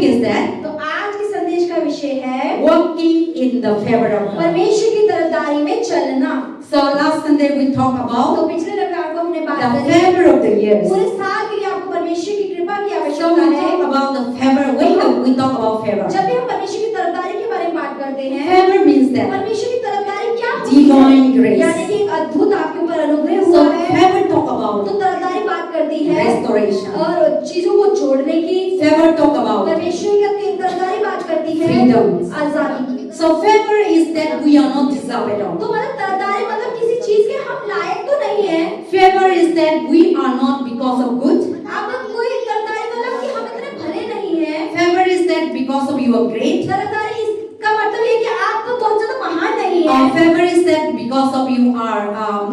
topic is that तो आज के संदेश का विषय है walking in the favor of God. परमेश्वर की तरफदारी में चलना। So last Sunday we talked तो about पिछले रविवार को हमने बात the करी favor of the years. पूरे साल के लिए आपको परमेश्वर की कृपा की So आवश्यकता we है। talk about the favor. When we talk about favor, जब भी हम परमेश्वर की तरफदारी के बारे में बात करते हैं, favor means that परमेश्वर की तरफदारी क्या होती है? divine grace. यानी कि एक अद्भुत आपके ऊपर अनुग्रह So हुआ है। favor talk about तो तरफदारी बात करती है restoration. और चीजों को जोड़ने की। Favor talk about परमेश्वर की तरफदारी बात करती है freedom. आजादी की। So favor is that we are not deserved at all. तो मतलब तरफदारी मतलब किसी चीज के हम लायक तो नहीं है। Favor is that we are not because of good. आप कोई तरफदारी मतलब कि हम इतने भले नहीं हैं। Favor is that because of you are great. तरफदारी इसका मतलब ये कि आप तो बहुत ज्यादा महान नहीं हैं। Favor is that because of you are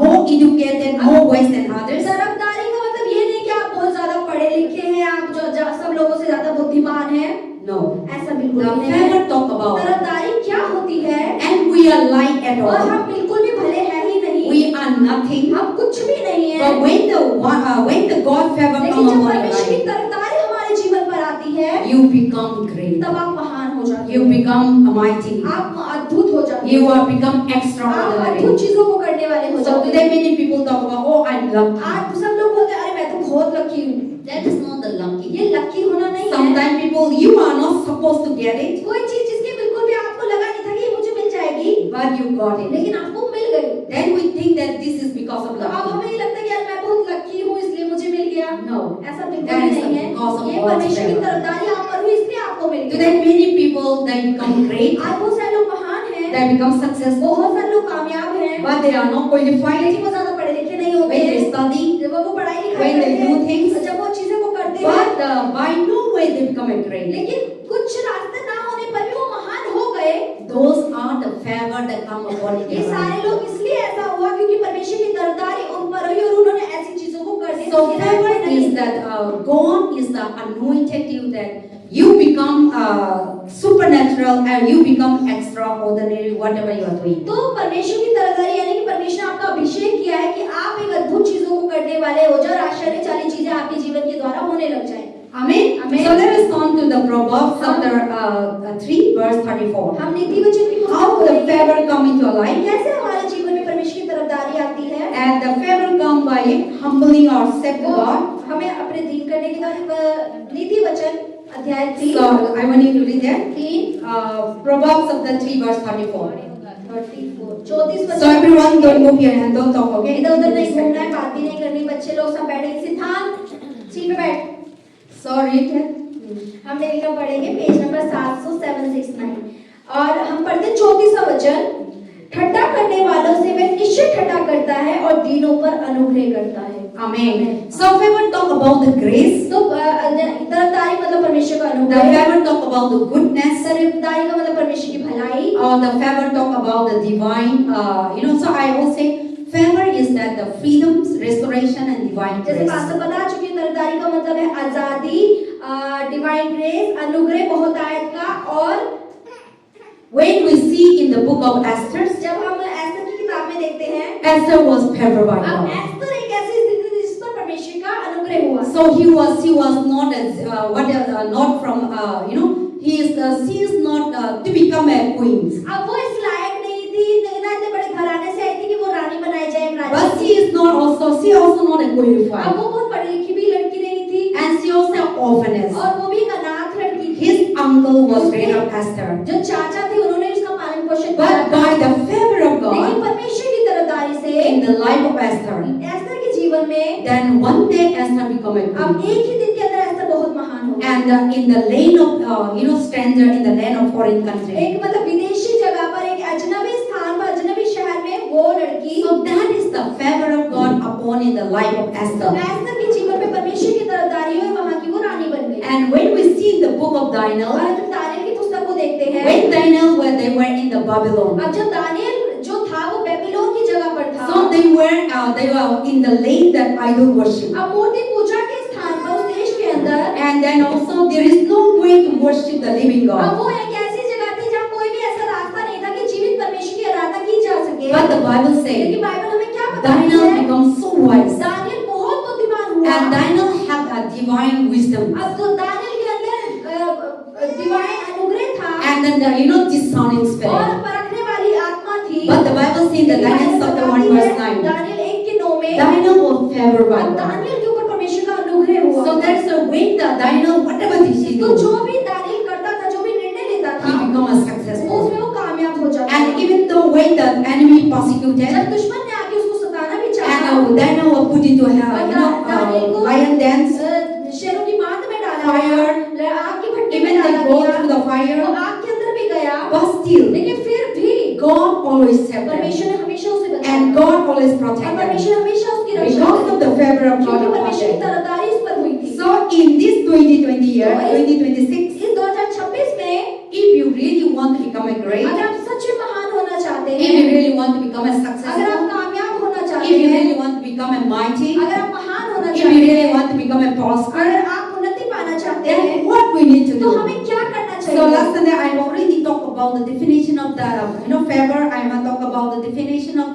more educated, more wise than others. तरफदारी का मतलब ये नहीं कि आप बहुत ज्यादा पढ़े लिखे हैं, आप जो सब लोगों से ज्यादा बुद्धिमान हैं। No. ऐसा बिल्कुल The नहीं है। favor talk about तरफदारी क्या होती है? and we are light at और all. हम बिल्कुल भी भले हैं ही नहीं। We are nothing. हम कुछ भी नहीं हैं। But when the God favor लेकिन come जब upon your परमेश्वर की life, तरफदारी हमारे जीवन पर आती है, you become great. तब आप महान हो जाते You हैं। become mighty. आप अद्भुत हो जाते हैं। You are become आप extraordinary. अद्भुत चीजों को करने वाले हो So जाते today हैं। many people talk about, oh, I'm lucky. आज सब लोग बोलते हैं अरे मैं तो बहुत लकी हूँ। That is not the lucky. ये लकी होना नहीं है। Sometimes people, you are not supposed to get it, कोई चीज जिसकी बिल्कुल भी आपको लगा नहीं था कि ये मुझे मिल जाएगी, but you got it. लेकिन आपको मिल गई। Then we think that this is because of तो अब luck. हमें ये लगता है कि यार मैं बहुत लकी हूँ इसलिए मुझे मिल गया। No. ऐसा बिल्कुल That भी is नहीं है। because of ये God's परमेश्वर की favor. तरफदारी आप पर हुई इसलिए आपको मिल Today गया। many people, they become great, आज बहुत सारे लोग महान हैं, they become successful, बहुत सारे लोग कामयाब हैं, but they are not qualified. लेकिन वो ज्यादा पढ़े लिखे नहीं होते When they हैं। study, जब वो पढ़ाई लिखाई when they करते do हैं, things, जब वो चीजें को करते हैं, but by no way they become a great. लेकिन कुछ रास्ते ना होने पर भी वो महान हो गए। Those are the favor that come upon ये their life. सारे लोग इसलिए ऐसा हुआ क्योंकि परमेश्वर की तरफदारी उन पर हुई और उन्होंने ऐसी चीजों को कर दी। So favor is that God is the anointed you that you become supernatural and you become extraordinary whatever you are doing. तो परमेश्वर की तरफदारी यानी कि परमेश्वर ने आपका अभिषेक किया है कि आप एक अद्भुत चीजों को करने वाले हो जाओ और आश्चर्यचाली चीजें आपके जीवन के द्वारा होने लग जाए। Amen. Amen. So let us come to the Proverbs chapter 3 verse 34. हम नीति वचन की How the favor come into our life, कैसे हमारे जीवन में परमेश्वर की तरफदारी आती है? and the favor come by humbling ourselves to वो God. हमें अपने दीन करने के द्वारा नीति वचन अध्याय 3 So I want you to read that. 3 Proverbs chapter 3 verse 34. 34 So everyone don't move your hand, don't talk, okay? इधर उधर नहीं घूमना है, बात भी नहीं करनी, बच्चे लोग सब बैठे सिद्धांत सीट पे बैठ। So read it. हम लेकर पढ़ेंगे पेज नंबर 769 और हम पढ़ते 34वां वचन। ठट्टा करने वालों से वह निश्चय ठट्टा करता है और दीनों पर अनुग्रह करता है। Amen. So favor talk about the grace. तो तरफदारी मतलब परमेश्वर का The अनुग्रह, favor talk about the goodness. तरफदारी का मतलब परमेश्वर की भलाई, Or the favor talk about the divine. So I will say favor is that the freedoms, restoration and divine जैसे grace. पास्टर बता चुके हैं, तरफदारी का मतलब है आजादी, डिवाइन ग्रेस, अनुग्रह बहुतायत का। और When we see in the book of Esther, जब हम एस्तर की किताब में देखते हैं, Esther was favored by अब God. एस्तर एक ऐसी स्थिति थी जिस पर परमेश्वर का अनुग्रह हुआ। So she was not as not from she is not to become a queen. अब वो इस लायक नहीं थी, ना इतने बड़े घराने से आई थी कि वो रानी बनाई जाए एक But Raja. she also not a qualified. अब वो बहुत पढ़ी लिखी भी लड़की नहीं थी And she also an orphaness. और वो भी एक अनाथ लड़की थी। His uncle was reign of Esther. जो चाचा थे उन्होंने उसका पालन पोषण But किया, by the favor of लेकिन God परमेश्वर की तरफदारी से in the life of Esther, Esther के जीवन में then one day Esther become a अब queen. एक ही दिन के अंदर एस्तर बहुत महान हो गई। And in the lane of stranger in the land of foreign country. एक मतलब विदेशी जगह पर, एक अजनबी स्थान पर, अजनबी शहर में वो लड़की, So that is the favor of God upon in the life of तो Esther. एस्तर के जीवन में परमेश्वर की तरफदारी हुई, वहाँ की वो रानी बन गई। And when we see in the book of Daniel, और जब दानियेल की पुस्तक को देखते हैं, when Daniel they were in the Babylon, अब जब दानियेल जो था वो बेबीलोन की जगह पर था, so they were in the lane that idol worship. अब मूर्ति पूजा के स्थान पर उस देश के अंदर, And then also there is no way to worship the living अब God. वो एक ऐसी जगह थी जहाँ कोई भी ऐसा रास्ता नहीं था कि जीवित परमेश्वर की आराधना की जा सके। But the Bible लेकिन says बाइबल हमें क्या बताती Daniel है? becomes so wise, दानियेल बहुत बुद्धिमान हुआ। and Daniel had a divine wisdom. अब तो दानियेल के अंदर डिवाइन अनुग्रह था and then discerning और spirit. परखने वाली आत्मा थी। But the Bible says in Daniel chapter 1 verse 9, Daniel 1:9 में Daniel was favored by God. Daniel के ऊपर परमेश्वर का अनुग्रह हुआ। So that's a way that Daniel, whatever he तो do, जो भी दानियल करता था, जो भी निर्णय लेता he था, become a successful. उसमें वो कामयाब हो जाता And था। even though when the enemy persecuted, जब दुश्मन ने आके उसको सताना भी चाहा, and Daniel was put into lion dens, शेरों की मांद में डाला Fire. गया, आग की भट्टी में even they डाला go गया, through the fire, वो आग के अंदर भी गया, but still लेकिन फिर भी God always saved them, परमेश्वर ने हमेशा उसे बचाया and God always और protected them परमेश्वर हमेशा उसकी रक्षा because of the favor of God क्योंकि upon परमेश्वर की them. तरफदारी उस पर हुई थी। So in this 2020 year, So, 2026, इस 2026 में if you really want to become a great, अगर आप सच में महान होना चाहते if हैं, you really want to become a अगर आप successful, कामयाब होना if चाहते you हैं, really want to become a mighty, अगर आप महान होना if you चाहते really हैं, want to become a prosper, अगर आप उन्नति पाना चाहते then हैं, what we need to तो do? हमें क्या करना So चाहिए? last Sunday I already talked about the definition of the favor. I am talk about the definition of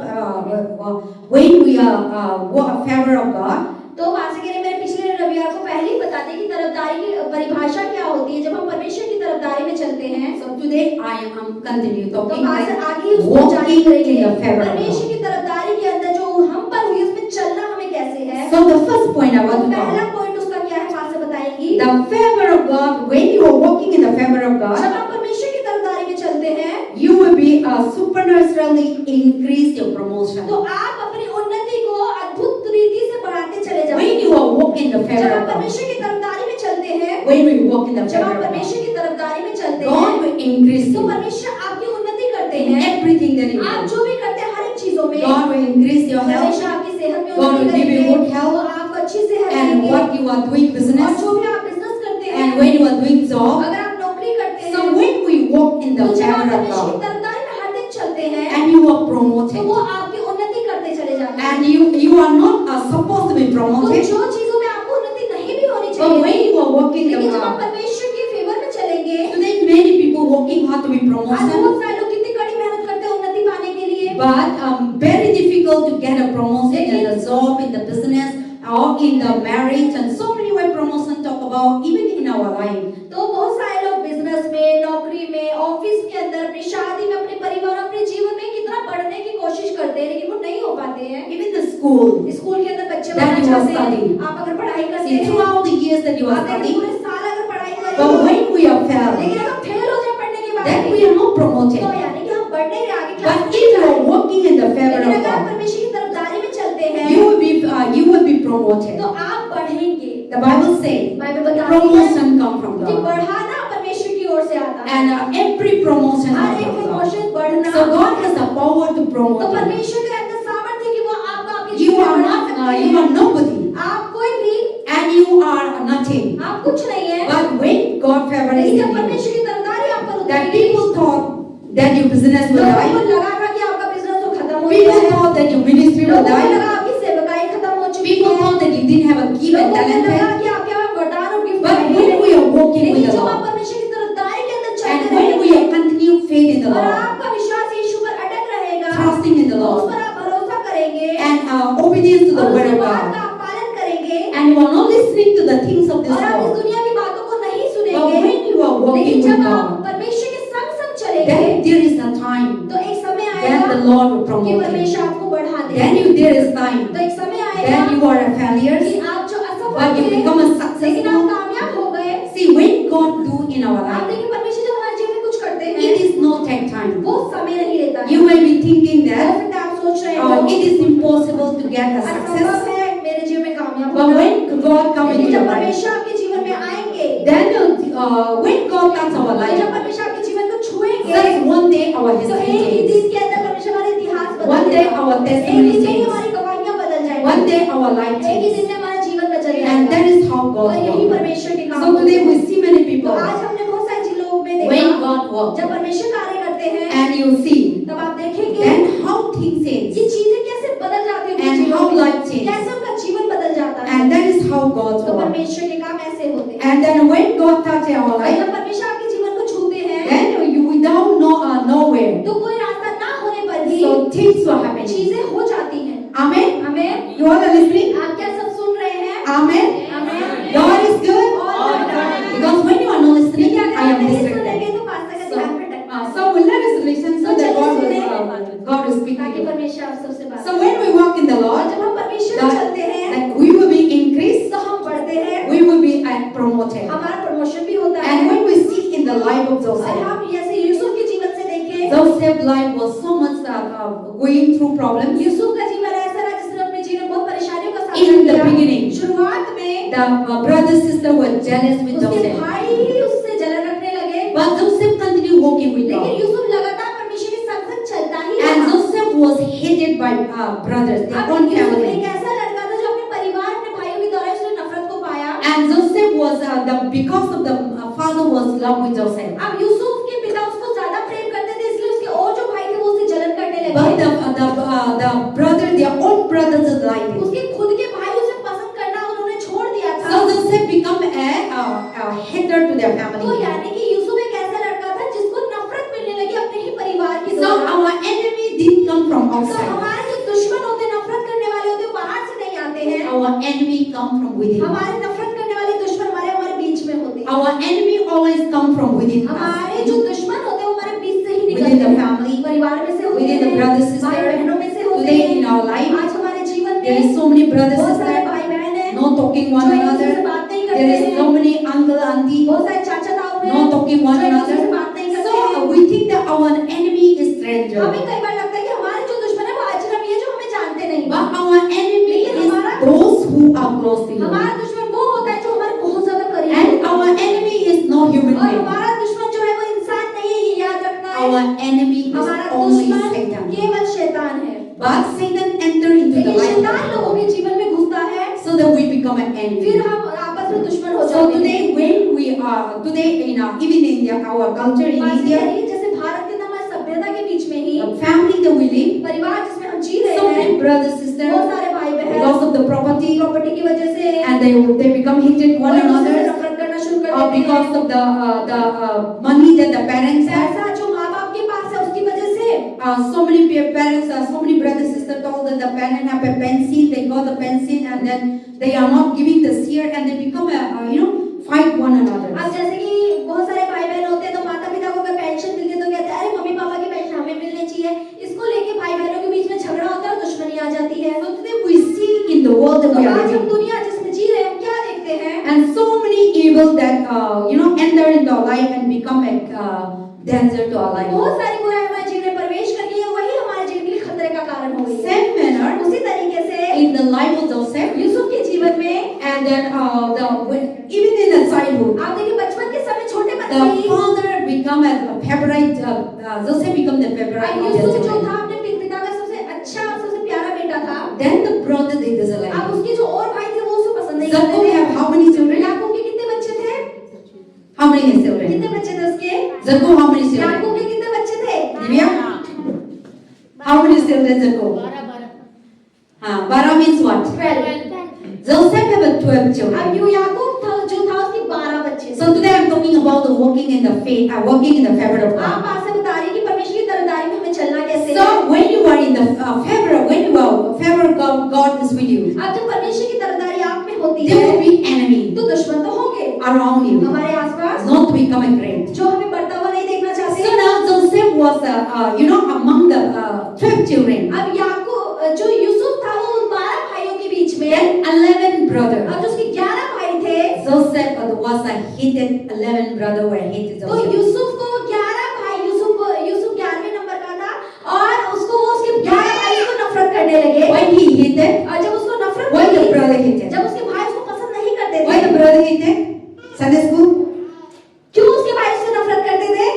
when we are favor of God. तो वहां से के लिए मैंने पिछले रविवार को पहले ही बता दी कि तरफदारी की परिभाषा क्या होती है जब हम परमेश्वर की तरफदारी में चलते हैं। So today I am continue तो talking वहां से like आगे उसको जारी walking करेंगे in the favor of परमेश्वर God. की तरफदारी के अंदर जो हम पर हुई उसमें चलना हमें कैसे है। So the first point I तो want to पहला talk, पॉइंट उसका क्या है वहां से बताएगी। the favor of God. When you are walking in the favor of जब God, आप परमेश्वर की तरफदारी में चलते हैं you will be supernaturally increase your promotion. तो आप अपनी उन्नति को अद्भुत रीति से बढ़ाते चले When जाएंगे। you are walking in the जब favor आप of God, परमेश्वर की तरफदारी में चलते हैं, when we walk in the जब favor आप of God, परमेश्वर की तरफदारी में चलते God हैं will increase तो you परमेश्वर आपकी उन्नति करते in हैं। everything that you आप do. जो भी करते हैं हर एक चीजों में God will increase your health परमेश्वर आपकी सेहत में God will उन्नति give you करेंगे, good health वो आपको अच्छी सेहत and देंगे। what you are doing और business जो भी आप बिजनेस करते हैं, and when you are doing job. अगर आप नौकरी करते हैं, So when we walk in the तो जब आप favor of परमेश्वर की God तरफदारी में हर दिन चलते हैं and you are तो promoted वो आपकी उन्नति करते चले जाते हैं। and you are not supposed to be तो promoted, जो चीजों में आपको उन्नति नहीं भी होनी but चाहिए, when you are walking in लेकिन the जब आप God, परमेश्वर के फेवर में चलेंगे, today many people working hard to be आज promoted, बहुत सारे लोग कितनी कड़ी मेहनत करते हैं उन्नति पाने के लिए, but very difficult to get a promotion in the job, in the business, or in the marriage, and so many way promotion talk about even in our life. तो बहुत सारे लोग बिजनेस में, नौकरी में, ऑफिस के अंदर, अपनी शादी में, अपने परिवार, अपने जीवन में कितना बढ़ने की कोशिश करते हैं लेकिन वो नहीं हो पाते हैं। Even the school, स्कूल के अंदर बच्चे That बढ़ना you are चाहते हैं, studying. आप अगर पढ़ाई करते see हैं, throughout the years that you are आप अगर studying, पूरे साल अगर पढ़ाई but करें, when we are failed, लेकिन अगर फेल हो जाए पढ़ने के बाद, then we are not तो promoted. यानी कि हम बढ़ नहीं रहे, आगे क्लास But में if you जा रहे are हैं। walking in the favor लेकिन of अगर आप God, परमेश्वर की तरफदारी में चलते हैं, you will be promoted. तो आप बढ़ेंगे। The Bible says बाइबल बताती है promotion come from कि God, बढ़ाना परमेश्वर की ओर से आता है। and every promotion her comes एक from God. प्रमोशन बढ़ना। So God has the power to तो promote you. परमेश्वर के अंदर सामर्थ्य है कि वो आपको आपके You जीवन are में बढ़ा not, सकते you हैं। are nobody, आप कोई भी, and you are nothing. आप कुछ नहीं है। But when God favor is लेकिन in जब you, परमेश्वर की तरफदारी आप पर that उतरेगी, people thought that your business will लोगों को die, लगा था कि आपका बिजनेस तो खत्म हो गया people है, thought that your ministry will लोगों को die, लगा आपकी सेवकाई खत्म हो चुकी people है, thought that you didn't have a gift and लोगों को लगा talent. कि आपके पास वरदान और गिफ्ट But नहीं when है। we are walking लेकिन with the जब आप Lord, परमेश्वर की तरफदारी के अंदर and चलते when we रहेंगे are continued faith in the और Lord, आपका विश्वास यीशु पर अटक रहेगा, trusting in the उस Lord, पर आप भरोसा करेंगे and obedience to the और word उसके of बाद God, का आप पालन करेंगे and you are not listening to the things of this और आप इस world, दुनिया की बातों को नहीं but सुनेंगे। when you are walking लेकिन with जब आप God, परमेश्वर के संग संग चलेंगे then there is a time, तो एक समय then आएगा the Lord will कि promote you. परमेश्वर आपको बढ़ा Then देगा। there is time, तो एक समय आएगा then you are a कि failure, आप जो असफल but you थे become a लेकिन आप successful. कामयाब हो गए। See, when God do in our आप life, देखिए परमेश्वर जब हमारे जीवन में कुछ करते हैं it is not take time. वो समय नहीं लेता है। You may be thinking हो that सकता है आप सोच रहे हो it is impossible to get a असंभव success, है मेरे जीवन में कामयाब but होना। when God comes लेकिन into your जब life, परमेश्वर आपके जीवन में आएंगे, then when God touches our जब life, परमेश्वर आपके जीवन को छुएंगे, just one day our तो एक history ही changes. दिन के अंदर परमेश्वर हमारा इतिहास बदल One day देगा। our एक testimony ही दिन में changes. हमारी गवाहियां बदल जाएंगी। One day our life एक ही changes. दिन में हमारा जीवन बदल And जाएगा। that is how और God यही works. परमेश्वर के काम So today होते we हैं। see many तो people, आज हमने बहुत सारे लोग में when देखा God works, जब परमेश्वर कार्य करते हैं and you see, तब आप देखेंगे then how things change. ये चीजें कैसे बदल जाती हैं उनके And जीवन how में। life changes. कैसे उनका जीवन बदल जाता है। And that is how God तो works. परमेश्वर के काम ऐसे होते हैं। And then when God touches our और life, जब परमेश्वर आपके जीवन को छूते हैं then you without nowhere. तो कोई रास्ता ना होने पर भी So things will happen. चीजें हो जाती हैं। Amen. Amen. You all are listening? आप क्या सब सुन रहे हैं? Amen. Amen. God is good. All the time. Because when you are not listening, I am आप सबसे बात So when we walk in the और Lord, जब हम परमेश्वर में चलते हैं that we will be increased, तो हम बढ़ते हैं, we will be promoted. हमारा प्रमोशन भी होता है। And when we see in the life of और Joseph, हम जैसे यूसुफ के जीवन से देखें, Joseph's life was so much going through problems. Yusuf का जीवन ऐसा रहा जिसने अपने जीवन में बहुत परेशानियों का सामना In the किया। beginning, शुरुआत में the brother sister were jealous with उसके Joseph, भाई उससे जलन रखने लगे, but Joseph continued walking with लेकिन God. यूसुफ लगातार परमेश्वर के संग संग चलता ही And रहा। Joseph was hated by brothers, their अब own यूसुफ family. एक ऐसा लड़का था जो अपने परिवार, अपने भाइयों के द्वारा उसने नफरत को पाया। And Joseph was because of the father was in love with Joseph. अब यूसुफ के पिता उसको ज्यादा प्रेम करते थे, इसलिए उसके और जो भाई थे वो उससे जलन करने But लगे। the brother, their own brothers liked him. उसके खुद के भाई उसे पसंद करना उन्होंने छोड़ दिया था। So Joseph become a hater to their तो family. यानी कि यूसुफ एक ऐसा लड़का था जिसको नफरत मिलने लगी अपने ही परिवार के So द्वारा। our enemy didn't come from तो outside. हमारे जो दुश्मन होते, नफरत करने वाले होते, बाहर से नहीं आते हैं। Our enemy come from within. हमारे नफरत करने वाले दुश्मन हमारे बीच में होते हैं। Our enemy always come from within us. हमारे जो दुश्मन होते हैं वो हमारे बीच से ही Within निकलते the हैं। family, परिवार में से होते within the हैं, brother, sister. भाई बहनों में से होते Today हैं। in our life, आज हमारे जीवन there में is so many brothers बहुत सारे sisters, भाई बहन हैं, no talking one जो एक दूसरे से another. बात नहीं There करते is हैं। so many uncle auntie, बहुत सारे चाचा ताऊ हैं, no talking one जो एक दूसरे से another. बात नहीं करते So हैं। we think that our enemy is stranger, हमें कई बार लगता है कि हमारे जो दुश्मन है वो अजनबी है जो हमें जानते नहीं। but our enemy लेकिन is हमारा- those who are close to you. हमारा दुश्मन वो होता है जो हमारे बहुत ज्यादा करीब And है। our enemy is no human और being. हमारा दुश्मन जो है वो इंसान नहीं है, ये याद रखना है। Our enemy is हमारा only दुश्मन Satan. केवल शैतान है। But Satan entered into the लेकिन life शैतान of लोगों के जीवन में घुसता है, so that we become an फिर enemy. हम आपस में दुश्मन हो So जाते हैं। today when we are today in even in our culture in बात India, यही है, जैसे भारत के अंदर हमारी सभ्यता के बीच में ही the family that we live, परिवार जिसमें हम जी रहे so हैं, many brothers बहुत sisters, सारे भाई बहन because of the property, property की वजह से and they become hated one एक दूसरे से another, नफरत करना शुरू कर or देते हैं। because of the money that the parents have. पैसा जो माँ बाप के पास है उसकी वजह से So many parents, so many brothers sisters told that the parents have a pension, they got the pension, and then they are not giving the share, and they become fight one another. अब जैसे कि बहुत सारे भाई बहन होते हैं तो माता पिता को अगर पेंशन मिलती है तो कहते हैं अरे मम्मी पापा की पेंशन हमें मिलनी चाहिए। इसको लेके भाई बहनों के बीच में झगड़ा होता है और दुश्मनी आ जाती है। So today we see in the world that तो we are आज हम living, दुनिया जिसमें जी रहे हैं हम क्या देखते हैं? and so many evil that enter into our life and become a danger to our life. बहुत सारी बुराई हमारे जीवन में प्रवेश कर गई है, वही हमारे जीवन के लिए खतरे का कारण हो गई है। Same manner, उसी तरीके से in the life of Joseph, Yusuf के जीवन में and then even in the childhood, आप देखिए बचपन के समय छोटे the बच्चे ही father become a favorite. Joseph become the favorite अब of the यूसुफ जो children. था अपने पिता का सबसे अच्छा और सबसे प्यारा बेटा था। Then the brother they dislike. अब उसके जो और भाई थे वो उसे पसंद नहीं Jacob करते have थे। how many children? याकूब के कितने बच्चे थे? How many children? कितने बच्चे थे उसके? Jacob how many children? याकूब के कितने बच्चे थे? Divya? How many children Jacob? 12 means what? 12। Joseph have a 12 अब children. यो याकूब था जो था उसके 12 बच्चे थे। So today I'm talking about the walking in the faith, walking in the favor of आप God. आज से बता रही कि परमेश्वर की तरफदारी में हमें चलना कैसे है। So when you are in the when you are favor of God is with you, अब जब परमेश्वर की तरफदारी आप में होती there will है be enemy तो दुश्मन तो होंगे around you, हमारे आसपास not to become a great. जो हमें बढ़ता हुआ नहीं देखना चाहते। So now Joseph was among the 12 children. अब याकूब जो यूसुफ था वो उन 12 भाइयों के बीच में, Then 11 brothers. अब जो उसके 11 भाई थे Joseph was a hated 11 brother were hated तो Joseph. यूसुफ को 11 भाई यूसुफ 11वें नंबर का था और उसको उसके 11 भाई उसको नफरत करने लगे। Why he hated? और जब उसको नफरत Why the की, brother hated? जब उसके भाई उसको पसंद नहीं करते Why थे, the brother hated? Sunday school? क्यों उसके भाई उससे नफरत करते थे?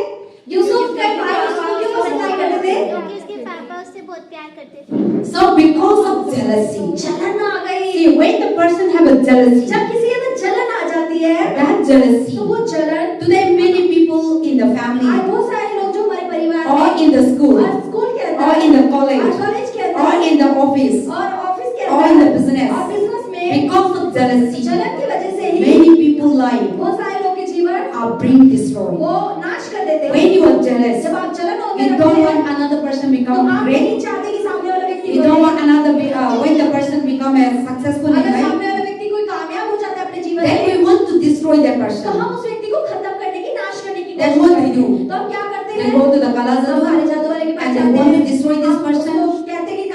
यूसुफ के भाई उसको क्यों पसंद नहीं करते थे? क्योंकि उसके पापा उससे बहुत प्यार करते थे। So because of jealousy. जलन आ गई। See, when the person have a jealousy, जब किसी के अंदर जलन आ जाती है that jealousy, तो वो जलन today many people in the family, आज बहुत सारे लोग जो हमारे परिवार or में in the school, और स्कूल के or अंदर in the और college, कॉलेज के or अंदर in the office, और ऑफिस के or in the अंदर business, और बिजनेस में because of jealousy, जलन की वजह से ही many people life बहुत सारे लोग के जीवन are being destroyed. वो नाश कर देते When हैं। you are jealous, जब आप जलन होते you don't want another person तो become आप great. नहीं चाहते कि सामने वाला व्यक्ति You don't want another when the person become a successful in अगर life, सामने वाला व्यक्ति कोई कामयाब हो जाता है अपने जीवन then में we want to destroy that तो person. हम उस व्यक्ति को खत्म करने की नाश करने की Then कोशिश what करते we do? हैं। तो हम क्या करते They हैं? go to the हम Kalazadu काले जादू वाले के पास and they जाते want to हैं। destroy this हम person. उसको कहते हैं कि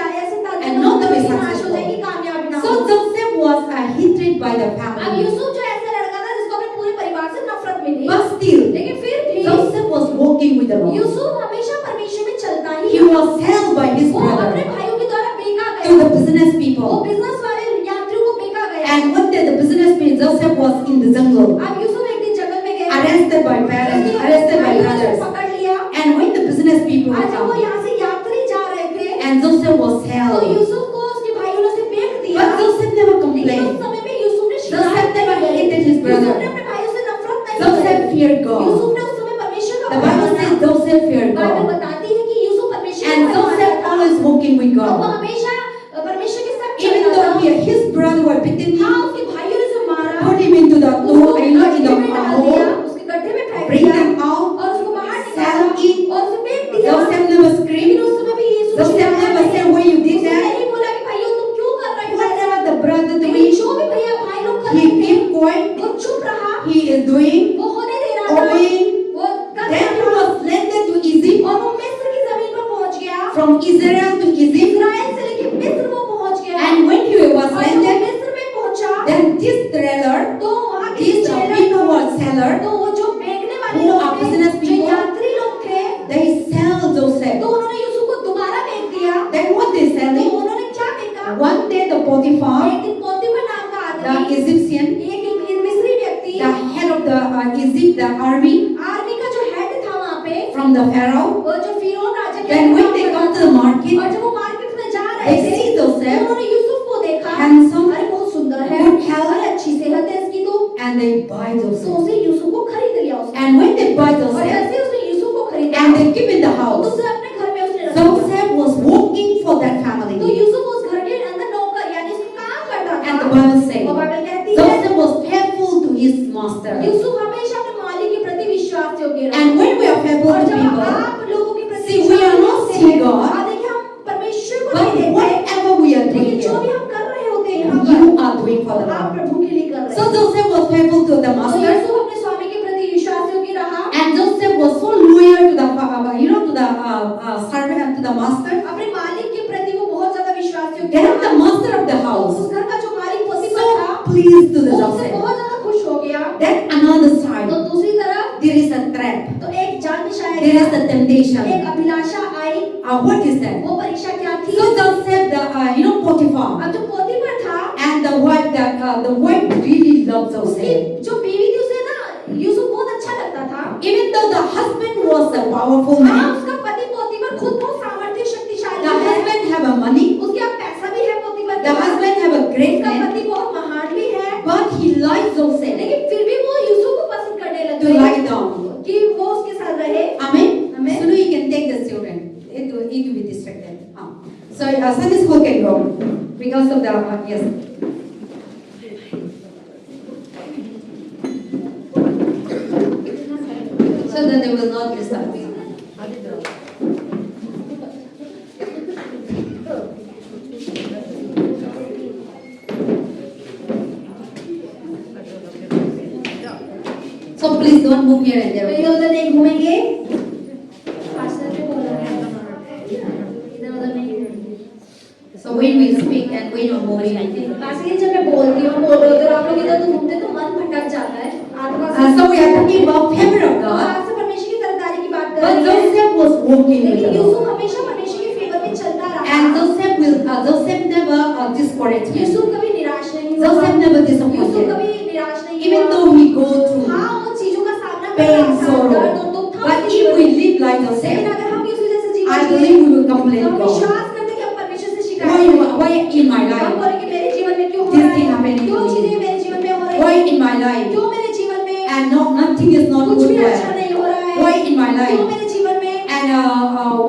the अब family. यूसुफ जो ऐसा लड़का था जिसको अपने पूरे परिवार से नफरत मिली, But still, लेकिन फिर भी Joseph was walking with the Lord. Yusuf हमेशा परमेश्वर में चलता ही He was held by his वो अपने brother भाइयों के द्वारा बेचा to the गया, business वो people. बिजनेस वाले यात्रियों को बेचा गया। And one day the business people, Joseph was in the jungle, अब यूसुफ एक दिन जंगल में गया, arrested by parents, arrested by भाइयों ने brothers. उसे पकड़ लिया। And when the business people आज जब वो come, यहाँ से यात्री जा रहे थे, and Joseph was तो held. यूसुफ को उसके भाइयों ने उसे बेच दिया। But Joseph never लेकिन उस complained. समय में यूसुफ ने Joseph शिकायत never नहीं की। hated his brother. यूसुफ ने अपने भाइयों से नफरत नहीं Joseph की। feared God. यूसुफ ने उस समय परमेश्वर का The भय Bible माना। says Joseph feared Bible God. बताती है कि यूसुफ परमेश्वर का And भय मानता Joseph था। always walking with तो वो God. हमेशा परमेश्वर के साथ Even चलता though था। his brother were beating हाँ, him, उसके भाइयों ने उसे मारा, put him into the उसको door, in गड्ढे the में डाल दिया, hole, उसके गड्ढे में फेंक bring दिया them out. और उसको बाहर sell निकाला it. और उसे बेच दिया। Joseph never लेकिन screamed. उस समय भी यीशु Joseph चिल्लाया never नहीं। said, why you did उसने that? नहीं बोला कि भाइयों तुम क्यों कर रहे हो ऐसा? Whatever the brother लेकिन doing, जो भी भैया भाई लोग कर he रहे थे, keep quiet. वो चुप रहा, He is doing, वो होने दे रहा था, obeying. वो कर Then he रहा था was landed to Egypt. और वो मिस्र की जमीन पर पहुंच गया। From Israel to Egypt. इस्राएल से लेके मिस्र वो पहुंच गया। And when he was और जब वो landed, मिस्र में पहुंचा, then this trailer, तो वहाँ के these ट्रेलर people लोग, were seller, तो वो जो बेचने वाले who लोग are थे, business जो people, यात्री लोग थे, they sell Joseph. तो उन्होंने यूसुफ को दोबारा बेच दिया। Then what they तो selling? उन्होंने क्या बेचा? One day the Potiphar, एक दिन पोतीफर नाम का the आदमी, Egyptian, एक मिस्री व्यक्ति, the head of the Egypt, the army army का जो हेड था वहाँ पे, from the Pharaoh. वो जो फिरौन राजा के Then when काम they करता come to था, the market, और जब वो मार्केट में जा रहे they थे, see तो Joseph, उन्होंने यूसुफ को देखा, handsome, अरे बहुत सुंदर है, good health, अरे अच्छी सेहत है इसकी तो and they buy तो Joseph. उसे यूसुफ को खरीद लिया उसने। And when they buy और Joseph, जैसे उसने यूसुफ को खरीदा, and they keep in the तो house, उसे अपने घर में उसने रख दिया। Joseph was working for that तो family. यूसुफ उस घर के अंदर नौकर यानी उसका काम करता था। And the Bible says, और बाइबल कहती है, Joseph was faithful to his master. Yusuf हमेशा अपने मालिक के प्रति विश्वास योग्य रहा। And when we are faithful और to जब people, आप लोगों के प्रति see, we are not विश्वास seeing करते हैं, God, आप देखिए हम परमेश्वर को but नहीं देखते, whatever we are doing लेकिन जो भी here, हम कर रहे होते हैं यहाँ you पर, are doing for the आप Lord. प्रभु के लिए कर रहे So हैं। Joseph was faithful to the तो master, यूसुफ अपने स्वामी के प्रति विश्वास योग्य रहा, and Joseph was so loyal to the, to the servant, to the master. अपने मालिक के प्रति वो बहुत ज्यादा विश्वास योग्य Then the रहा। master of the तो house उस घर का जो मालिक पोतीफर so था, pleased to the वो उससे Joseph. बहुत ज्यादा खुश हो गया। Then another तो side, दूसरी तरफ there is a trap, तो एक जाल बिछाया there is गया, a temptation. एक अभिलाषा आई। What is that? वो परीक्षा क्या थी? So Joseph, the Potiphar, अब जो पोतीफर था, and the wife really loved उसकी Joseph. जो बीवी थी उसे ना यूसुफ बहुत अच्छा लगता था। Even though the husband was a powerful हाँ, man, उसका पति पोतीफर खुद बहुत सामर्थ्य शक्तिशाली the है। husband have a money, उसके पास पैसा भी है पोतीफर के the pass. husband have a great उसका man, पति बहुत महान भी है, but he likes Joseph लेकिन फिर भी वो यूसुफ को पसंद करने लग to गई lie down. कि वो उसके साथ रहे। Amen. Amen. So now you can take the children. It will be distracted. So Sunday school can go because of the yes. So that they will not disturb me. So please don't move here and तो there. इधर उधर नहीं घूमेंगे। Pastor ने बोला है, इधर उधर नहीं घूमेंगे। So when we speak and when you're moving, pastor जब मैं बोलती हूँ बोल रहे हो तो आप लोग इधर उधर घूमते तो मन भटक जाता है। आत्मा so we are talking about favor of तो God. आज से परमेश्वर की तरफदारी की बात कर But रहे हैं। Joseph was walking with लेकिन the Lord. यूसुफ हमेशा परमेश्वर के फेवर में चलता रहा। And Joseph never discouraged him. Yusuf कभी निराश नहीं हुआ। Joseph never Yusuf disappointed. कभी निराश नहीं Even हुआ। though he go through हाँ, वो चीजों का सामना pain, करता था, दर्द और sorrow. दुख था But उसके if जीवन we में। live like लेकिन Joseph, अगर हम यूसुफ जैसे I जीवन believe we will तो complain हम God. विश्वास करते हैं कि हम परमेश्वर से Why, शिकायत why in my हम life? बोलेंगे मेरे जीवन में क्यों हो This रहा thing है? happening क्यों to me? चीजें मेरे जीवन में हो रही Why हैं? in my life? क्यों मेरे जीवन में And no, nothing is not कुछ good भी अच्छा there. नहीं हो रहा है? Why in my क्यों life? मेरे जीवन में And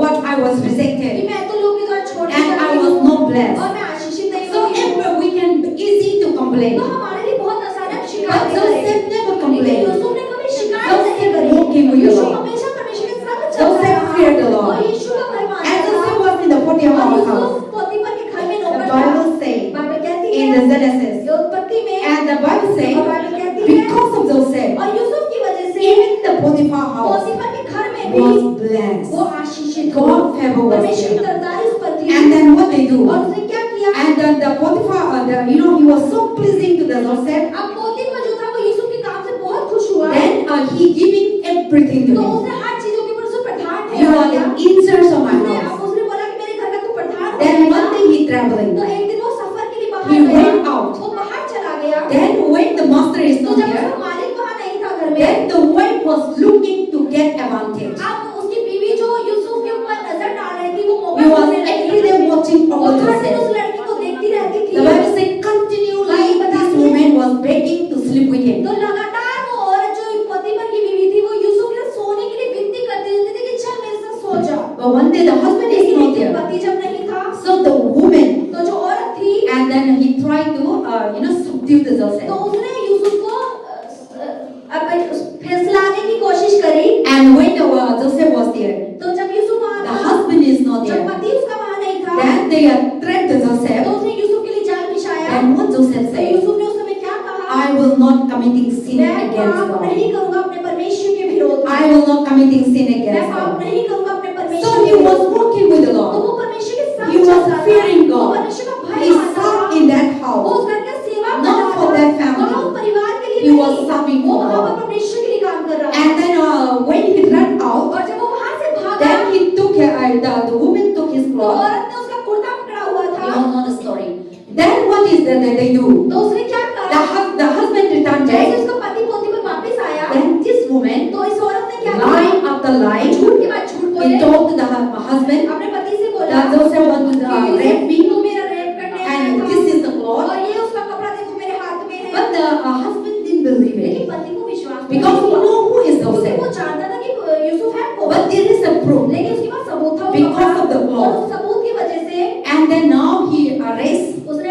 what I was कि rejected. मैं तो लोग के द्वारा छोड़ दी And I जाती was हूँ not blessed. और मैं आशीषित नहीं So हुई हूँ। ever we can easy to complain. तो हमारे लिए बहुत आसान है But शिकायत करें। Joseph never लेकिन complained. यूसुफ ने कभी शिकायत Joseph नहीं करी। walking with the Yusuf Lord. हमेशा परमेश्वर के साथ चलता Joseph रहा। feared the Lord. और यीशु का भय मानता And था। Joseph was in the Potiphar और house. यूसुफ पोतीफर के घर में The नौकर था। Bible says बाइबल कहती in है the Genesis. ये उत्पत्ति में And the Bible says और बाइबल कहती है because of Joseph, और यूसुफ की वजह से even the Potiphar house पोतीफर के घर में भी was blessed. वो आशीषित God favor was परमेश्वर की there. तरफदारी उस पर थी। And then what they do? और उसने क्या किया? दिया। And then the Potiphar, he was so pleasing to the Joseph. अब पोतीफर जो था वो यूसुफ के काम से बहुत खुश हुआ। Then he giving everything to तो him. उसने हर चीजों के ऊपर उसे प्रधान You ठहरा are दिया। the in charge of my house. अब उसने बोला कि मेरे घर का तू प्रधान हो Then जाएगा। one day he traveling. तो एक दिन वो सफर के लिए बाहर He गया। went out. वो बाहर चला गया। Then when the master is तो not जब here, उसका मालिक वहाँ नहीं था घर में, then the wife was looking to get advantage. अब उसकी बीवी जो यूसुफ के ऊपर नजर डाल रही थी, वो He मोबाइल was देखने लगी। every day watching वो over हर दिन Joseph. उस लड़की को देखती रहती थी। The Bible says continually this woman was begging to sleep with him. तो लगातार वो औरत जो पोतीफर की बीवी थी, वो यूसुफ के साथ सोने के लिए विनती करती रहती थी कि चल मेरे साथ सो जा। But one day the husband is not लेकिन there. पति जब नहीं था, So the woman, तो जो औरत थी, and then he tried to subdue the तो Joseph. उसने यूसुफ को फैसलाने की कोशिश करी। And when Joseph was there, तो जब यूसुफ वहाँ the था, husband is not जब there. पति उसका वहाँ नहीं था, Then they threatened तो Joseph. उसने यूसुफ के लिए जाल बिछाया। And what Joseph तो said, यूसुफ ने उस समय क्या कहा? I will not committing sin मैं against पाप God. नहीं करूँगा अपने परमेश्वर के विरोध में। I will not committing sin मैं against पाप God. नहीं करूँगा अपने परमेश्वर So के he was विरोध में। walking with the तो Lord. वो परमेश्वर के साथ He was चलता था। fearing वो God. परमेश्वर का भय He मानता था। served in that वो house. उस घर का सेवा Not करता for था। that family. वहाँ उस परिवार के लिए He was नहीं, serving वो for वहाँ पर God. परमेश्वर के लिए काम कर रहा था। And then when he ran out, और जब वो वहाँ से भागा, then he took the woman took his तो cloth. औरत ने उसका कुर्ता पकड़ा हुआ You था। all know the story. Then what is that they do? तो उसने क्या कहा? The husband returned जैसे back. उसका पति पोतीफर वापस आया, Then this woman, तो इस औरत ने क्या किया? lie after lie, झूठ के बाद झूठ he बोले। told the husband अपने पति से बोला that Joseph want to कि rape me, तू मेरा रेप करने आया and था। this is the cloth. और ये उसका कपड़ा देखो मेरे हाथ में है। But the husband didn't believe it लेकिन पति को विश्वास नहीं because he हुआ। know who is क्योंकि Joseph. वो जानता था कि यूसुफ है कौन। But there is a proof. लेकिन उसके पास सबूत था, वो Because कपड़ा। of the cloth. और उस सबूत की वजह से And then now he arrests उसने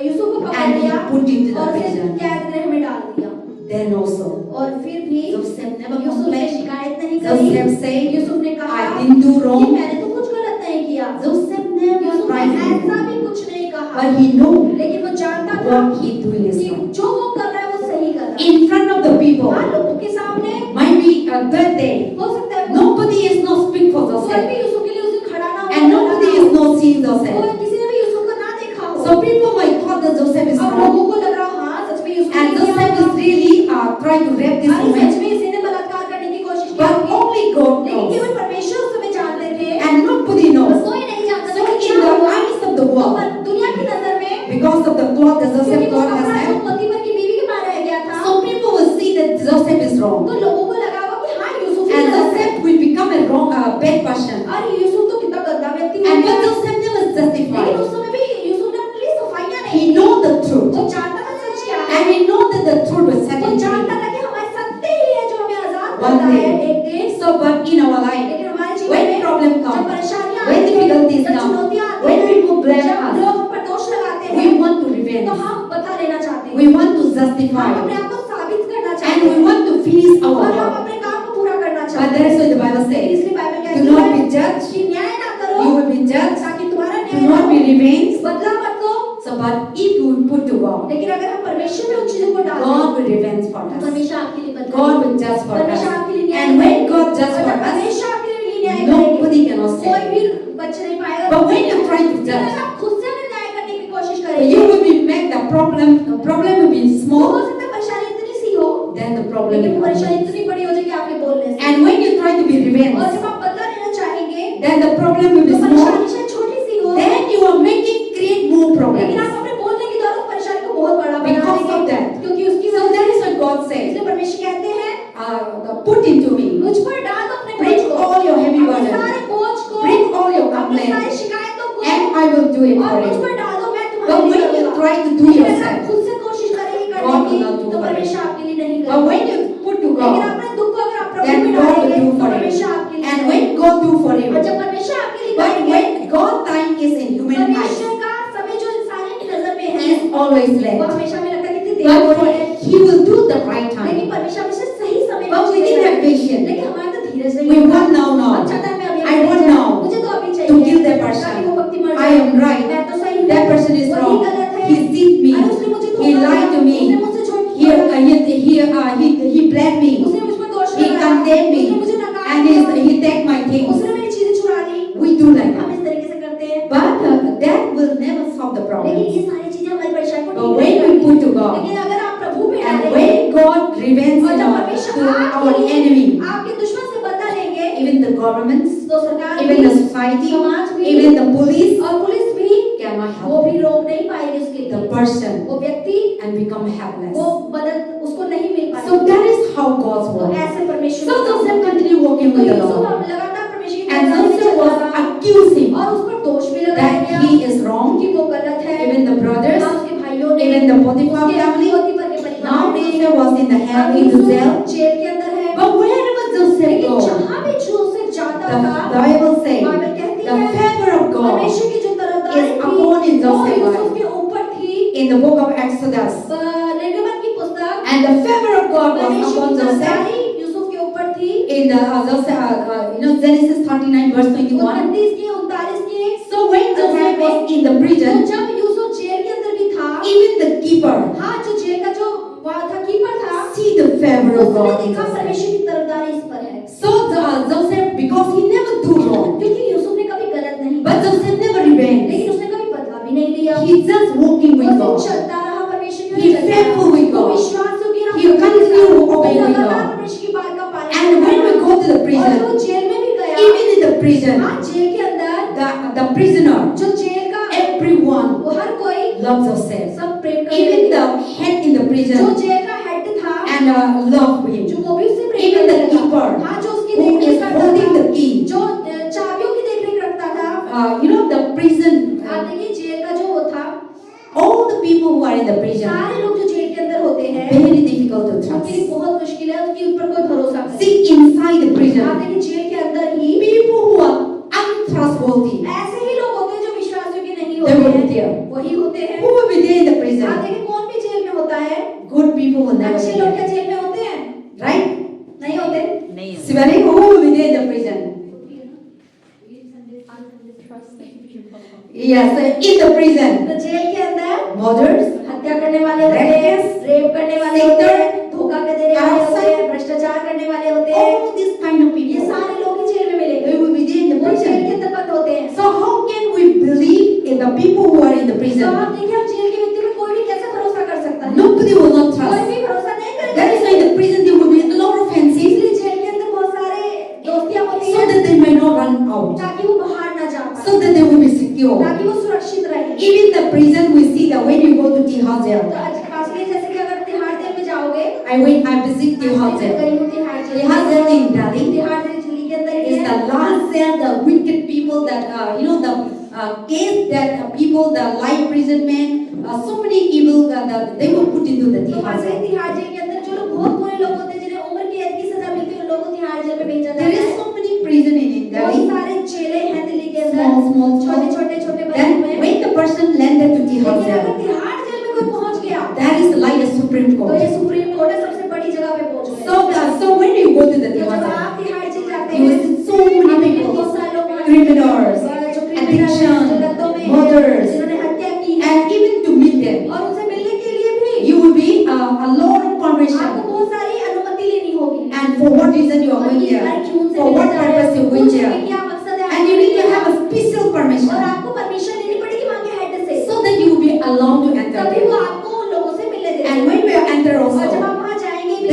यूसुफ को पकड़ and he लिया put him to the और उसे prison. कैद गृह में डाल दिया। Then also और फिर भी Joseph never यूसुफ से complained. शिकायत नहीं करी। Joseph said, यूसुफ ने कहा I didn't do कि wrong. मैंने तो कुछ गलत नहीं किया। Joseph never यूसुफ tried ने ऐसा to, भी कुछ नहीं कहा। but he knew लेकिन वो जानता था what he doing is कि wrong. जो वो कर रहा है वो सही कर रहा है। In front of the people, हाँ, लोगों के सामने might be a good day. हो सकता है Nobody is not speak for कोई Joseph, भी यूसुफ के लिए उस दिन खड़ा ना हो, and nobody is not seeing Joseph. कोई किसी ने भी यूसुफ को ना देखा हो। So people might thought that Joseph is अब wrong, लोगों को लग रहा हो, हाँ सच में यूसुफ and ने किया Joseph होगा। is really trying to rape this अरे सच woman. में इसी ने बलात्कार करने की कोशिश की But होगी। only God लेकिन knows, केवल परमेश्वर उस समय जानते थे। and nobody knows. कोई नहीं जानता So था कि in क्या the हुआ। eyes of the तो world, पर दुनिया की नजर में because of the cloth that क्योंकि Joseph वो God has कपड़ा जो had, पोतीफर की बीवी के पास रह गया था, so people will see that Joseph is wrong, तो लोगों को लगा होगा कि हाँ यूसुफ ही and गलत है। Joseph will become a wrong, bad person. अरे यूसुफ तो कितना गंदा व्यक्ति हो And गया। but Joseph never लेकिन justified. उस समय भी यूसुफ ने अपने लिए सफाइयां नहीं He the. know the truth, वो जानता था सच क्या है। and he know that the truth will set वो him जानता free. था कि हमारे सत्य ही है जो हमें आजाद One करता है day. एक दिन। So, but in our life, लेकिन हमारे जीवन when में problem जब comes, परेशानियां when आती हैं, difficulties जब come, चुनौतियां आती when हैं, people blame जब us, लोग हम पर दोष लगाते we हैं, want to तो revenge. हम बता लेना चाहते हैं। We want to हम justify, अपने आप को साबित करना and चाहते we हैं want to finish our और हम work. अपने काम को पूरा करना But चाहते that हैं। is what the Bible says. इसलिए बाइबल Do कहती not है be judged. कि न्याय ना करो You will be judged. ताकि तुम्हारा Do न्याय not ना be हो। revenged. बदला मत लो। So, but if you put to God, लेकिन अगर हम परमेश्वर में उन चीजों को डाल God दें, will revenge for तो us. परमेश्वर आपके लिए बदला God will judge for परमेश्वर us. आपके लिए न्याय And when करेंगे। God judges और for जब us, परमेश्वर आपके लिए न्याय करेंगे, nobody cannot कोई say. भी बच नहीं पाएगा। But when you try to लेकिन judge, अगर आप खुद से अपने न्याय करने की कोशिश you करेंगे, will be make the problem will be तो हो small, सकता है परेशानी इतनी सी हो, then the problem लेकिन will वो परेशानी come. इतनी बड़ी हो जाएगी आपके बोलने से। And when you try to be और revenge, जब आप बदला लेना चाहेंगे, then the problem will be तो small. परेशानी शायद छोटी सी हो, Then you are making create more लेकिन problems. आप अपने बोलने के द्वारा उस परेशानी को बहुत बड़ा बना Because of देंगे। that. क्योंकि उसकी So वजह that से is what God says. इसलिए परमेश्वर कहते हैं, Put into me. मुझ पर डाल दो अपने Bring बोझ को, all your heavy अपने burden. सारे बोझ को, Bring all your अपनी सारी complaints, शिकायतों को, and I will do it और for मुझ you. पर डाल दो, मैं But तुम्हारे when लिए you करूंगा। try to do लेकिन अगर आप yourself, खुद से कोशिश करेंगे God करने will की, not do तो for you. परमेश्वर आपके लिए नहीं But करेगा। when you put to लेकिन God, अपने दुख को अगर आप प्रभु then में God डालेंगे, will do तो for परमेश्वर you. आपके लिए And करेगा। when God do for और you, जब परमेश्वर आपके लिए but करेंगे, when God time is in human eyes, परमेश्वर का समय जो इंसानी की नजर में है, is always वो late. हमेशा में लगता है कि देर हो But रही है, He will do the right time. लेकिन परमेश्वर हमेशा सही समय But we में didn't have चलेगा। patience. लेकिन हमारे तो धीरज नहीं We होता। want now. अब चाहता है मैं अभी I अभी want चाहिए। now मुझे तो अभी चाहिए to kill that person. ताकि वो भक्ति मर I जाए। am right. मैं तो सही हूँ। That person is वही wrong. गलत है। He deceived me. अरे उसने मुझे He धोखा lied दिया। to me. उसने मुझसे झूठ He बोला। blamed me. उसने मुझ पर दोष He लगाया। condemned me. उसने मुझे नकार And दिया। he take my things. उसने मेरी चीजें चुरा ली। We do like हम that. इस तरीके से करते हैं। But that will never solve enemy, आपके दुश्मन से बदला लेंगे, even the governments, तो सरकार even भी, the society, समाज भी, even the police और पुलिस भी cannot वो help भी रोक नहीं पाएगी उसके the लिए, person वो व्यक्ति and become helpless. वो मदद उसको नहीं मिल पाएगी। So that is how God's तो work. ऐसे परमेश्वर So Joseph continued walking तो with the यूसुफ Lord, हम लगातार परमेश्वर की and तरफ से Joseph चलता was रहा accusing और उस पर दोष भी लगाया that गया he is wrong. कि वो गलत है। Even the brothers, हाँ, उसके भाइयों ने, even the Potiphar उसके family. पोतीफर के परिवार Now ने, Joseph was in the अब hell, in the यूसुफ jail. जेल के अंदर है। But wherever Joseph लेकिन goes, जहाँ भी जोसेफ जाता the था, Bible says बाइबल कहती the है favor of God परमेश्वर की जो तरफदारी is थी upon वो Joseph यूसुफ के ऊपर थी। in the book of Exodus. निर्गमन की पुस्तक And the favor of God was परमेश्वर upon की Joseph तरफदारी यूसुफ के ऊपर थी। in the Genesis 39 verse 21. 29 की 39 की। So when Joseph was in the तो prison, जब यूसुफ जेल के अंदर भी था, even the keeper हाँ जो जेल का जो वहाँ था कीपर था, see the favor of उसने God in देखा Joseph. परमेश्वर की तरफदारी इस पर है। So Joseph, because he never do wrong, क्योंकि यूसुफ ने कभी गलत नहीं but Joseph never revenged. लेकिन उसने कभी बदला भी नहीं लिया। He just walking वो with सिर्फ God. चलता रहा परमेश्वर की He ओर चलता faithful with रहा। वो God. विश्वासयोग्य रहा। He continue वो obeying with लगातार God. परमेश्वर की बात का पालन And when we करता go to the रहा। और prison, जब वो जेल में भी गया, even in the prison, हाँ जेल के अंदर the prisoner, जो जेल का everyone वो हर कोई loves Joseph. सब प्रेम करते Even थे। the head in the जो prison जेल का हेड था and love him. जो वो भी उससे प्रेम Even the करने लगा। keeper हाँ जो उसकी who देखरेख is करता holding था, the key. जो चाबियों की देखरेख रखता था। The prison, आप देखिए जेल का जो वो था, all the people who are in the prison, सारे लोग जो जेल के अंदर होते हैं very difficult to उनके लिए trust. बहुत मुश्किल है उसके ऊपर कोई भरोसा नहीं। See, inside the आप prison, देखिए जेल के अंदर ही people who are untrustworthy, ऐसे ही लोग होते हैं जो विश्वासयोग्य नहीं they will be होते there. हैं, वही होते हैं। Who will be there in the आप prison? देखिए कौन भी जेल में होता है? Good people will never अच्छे be लोग there. क्या जेल में होते हैं? Right? नहीं होते। Sivani, who will be there in the prison? Yes, in the prison, तो जेल के अंदर murders, हत्या करने वाले होते हैं, रेप करने वाले होते हैं, धोखा देने वाले होते हैं, भ्रष्टाचार करने वाले होते हैं। all this kind of ये people, सारे लोग ही जेल में they मिलेंगे। will be there in the वो जेल prison. के अंदर बंद होते हैं। So how can we believe in the people who are in the तो prison? आप देखिए आप जेल के व्यक्ति पे कोई भी कैसे भरोसा कर सकता है? Nobody will not कोई trust. भी भरोसा नहीं That is करेगा। why in the prison there will be a lot of fancies इसलिए जेल के अंदर बहुत सारे दोस्तियां होती so हैं that they may not run out, ताकि वो बाहर ना जा पाए, so that they will be secure. ताकि वो सुरक्षित रहे। Even the prison we see that when you go to Tihar तो jail, आज खासकर जैसे कि अगर तिहाड़ जेल में जाओगे, I visit Tihar मैं jail. गई हूँ Tihar jail. Tihar jail in Delhi Tihar jail Delhi के अंदर ही is है। the last jail, the wicked people that the case that people, the life prison men, so many evil that they were put into the तो Tihar वैसे jail. ही Tihar jail के अंदर जो लोग बहुत बुरे लोग होते हैं जिन्हें उम्र कैद की सजा मिलती है उन लोगों को तिहाड़ जेल में भेजा There जाता is है। so many prison in बहुत Delhi. सारे जेलें हैं दिल्ली के Small, अंदर, small, छोटे small. छोटे छोटे बने Then हुए हैं। when the person landed to Tihar लेकिन अगर jail, तिहाड़ जेल में कोई पहुंच गया that is like a Supreme तो ये Court. सुप्रीम कोर्ट है, सबसे बड़ी जगह पे पहुंच गए। So when you go to the तो Tihar जब jail, आप तिहाड़ जेल जाते you हैं will see so many आप देखिए people, बहुत सारे लोग वहाँ criminals, जो criminal हैं, addiction, जो लतों में हैं, murders, जिन्होंने हत्या की है, and even to meet them, और उनसे मिलने के लिए भी you will be a lot of permission. आपको बहुत सारी अनुमति लेनी होगी। And for what reason you are और going किस there? कारण क्यों उनसे For मिलने what जा रहे purpose you हैं? are going पूछने there? की क्या मकसद है? And you need to have a special और permission आपको परमिशन लेनी पड़ेगी वहाँ के हेड से, so that you will be allowed to enter तभी वो there. आपको उन लोगों से मिलने देंगे। And when we enter और जब also, आप वहाँ जाएंगे भी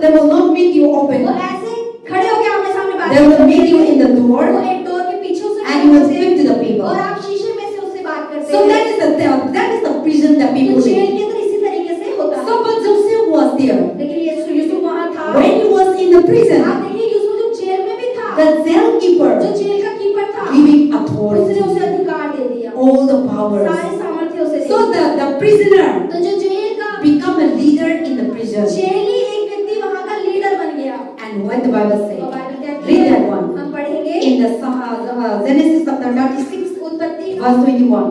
they will not meet you वो open. ऐसे खड़े होके आमने सामने बात They will करते meet you हैं। in the वो door एक डोर के पीछे से and you will speak to the people. और आप शीशे में से उससे बात करते So हैं। that is the prison that तो people जेल live. के अंदर इसी तरीके से होता है। So but Joseph was there. लेकिन यूसुफ वहाँ था। When he was in the prison, आप देखिए यूसुफ जब जेल में भी था, the jail जो keeper जेल का कीपर था, giving उसने authority, उसे अधिकार दे दिया, all the powers. सारे सामर्थ्य उसे दे So दिया। the prisoner तो जो जेल का become a leader in the prison. Jelly एक व्यक्ति वहाँ का लीडर बन गया। And what the Bible और says, बाइबल कहती read है, that one. हम पढ़ेंगे In the Genesis chapter 36 उत्पत्ति verse 21.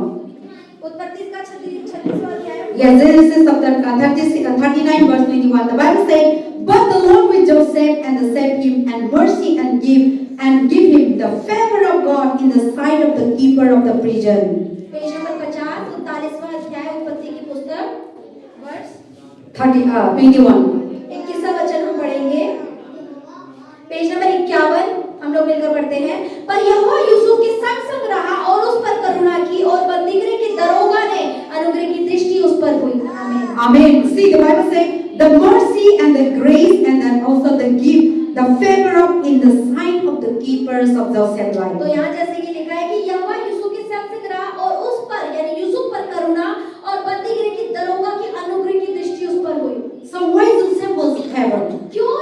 उत्पत्ति का 36वां अध्याय। Yes, Genesis chapter 39 verse 21. The Bible says, but the Lord with Joseph and saved him and mercy and give him the favor of God in the sight of the keeper of the prison. Page number 50 39वां अध्याय उत्पत्ति की पुस्तक वर्ष 21. 21वां वचन हम पढ़ेंगे। Page number 51 हम लोग मिलकर पढ़ते हैं। पर यहोवा यूसुफ के संग संग रहा और उस पर करुणा की और बंदीगृह के दरोगा ने अनुग्रह की दृष्टि उस पर हुई। आमीन। Amen. See, the Bible says, the mercy and the grace and then also the gift, the favor of in the sight of the keepers of Joseph's तो life. यहाँ जैसे कि लिखा है कि यहोवा यूसुफ की सख्त ग्रह और उस पर यानी यूसुफ पर करुणा और बंदीगृह की दरोगा की अनुग्रह की दृष्टि उस पर हुई। So why Joseph was favored? क्यों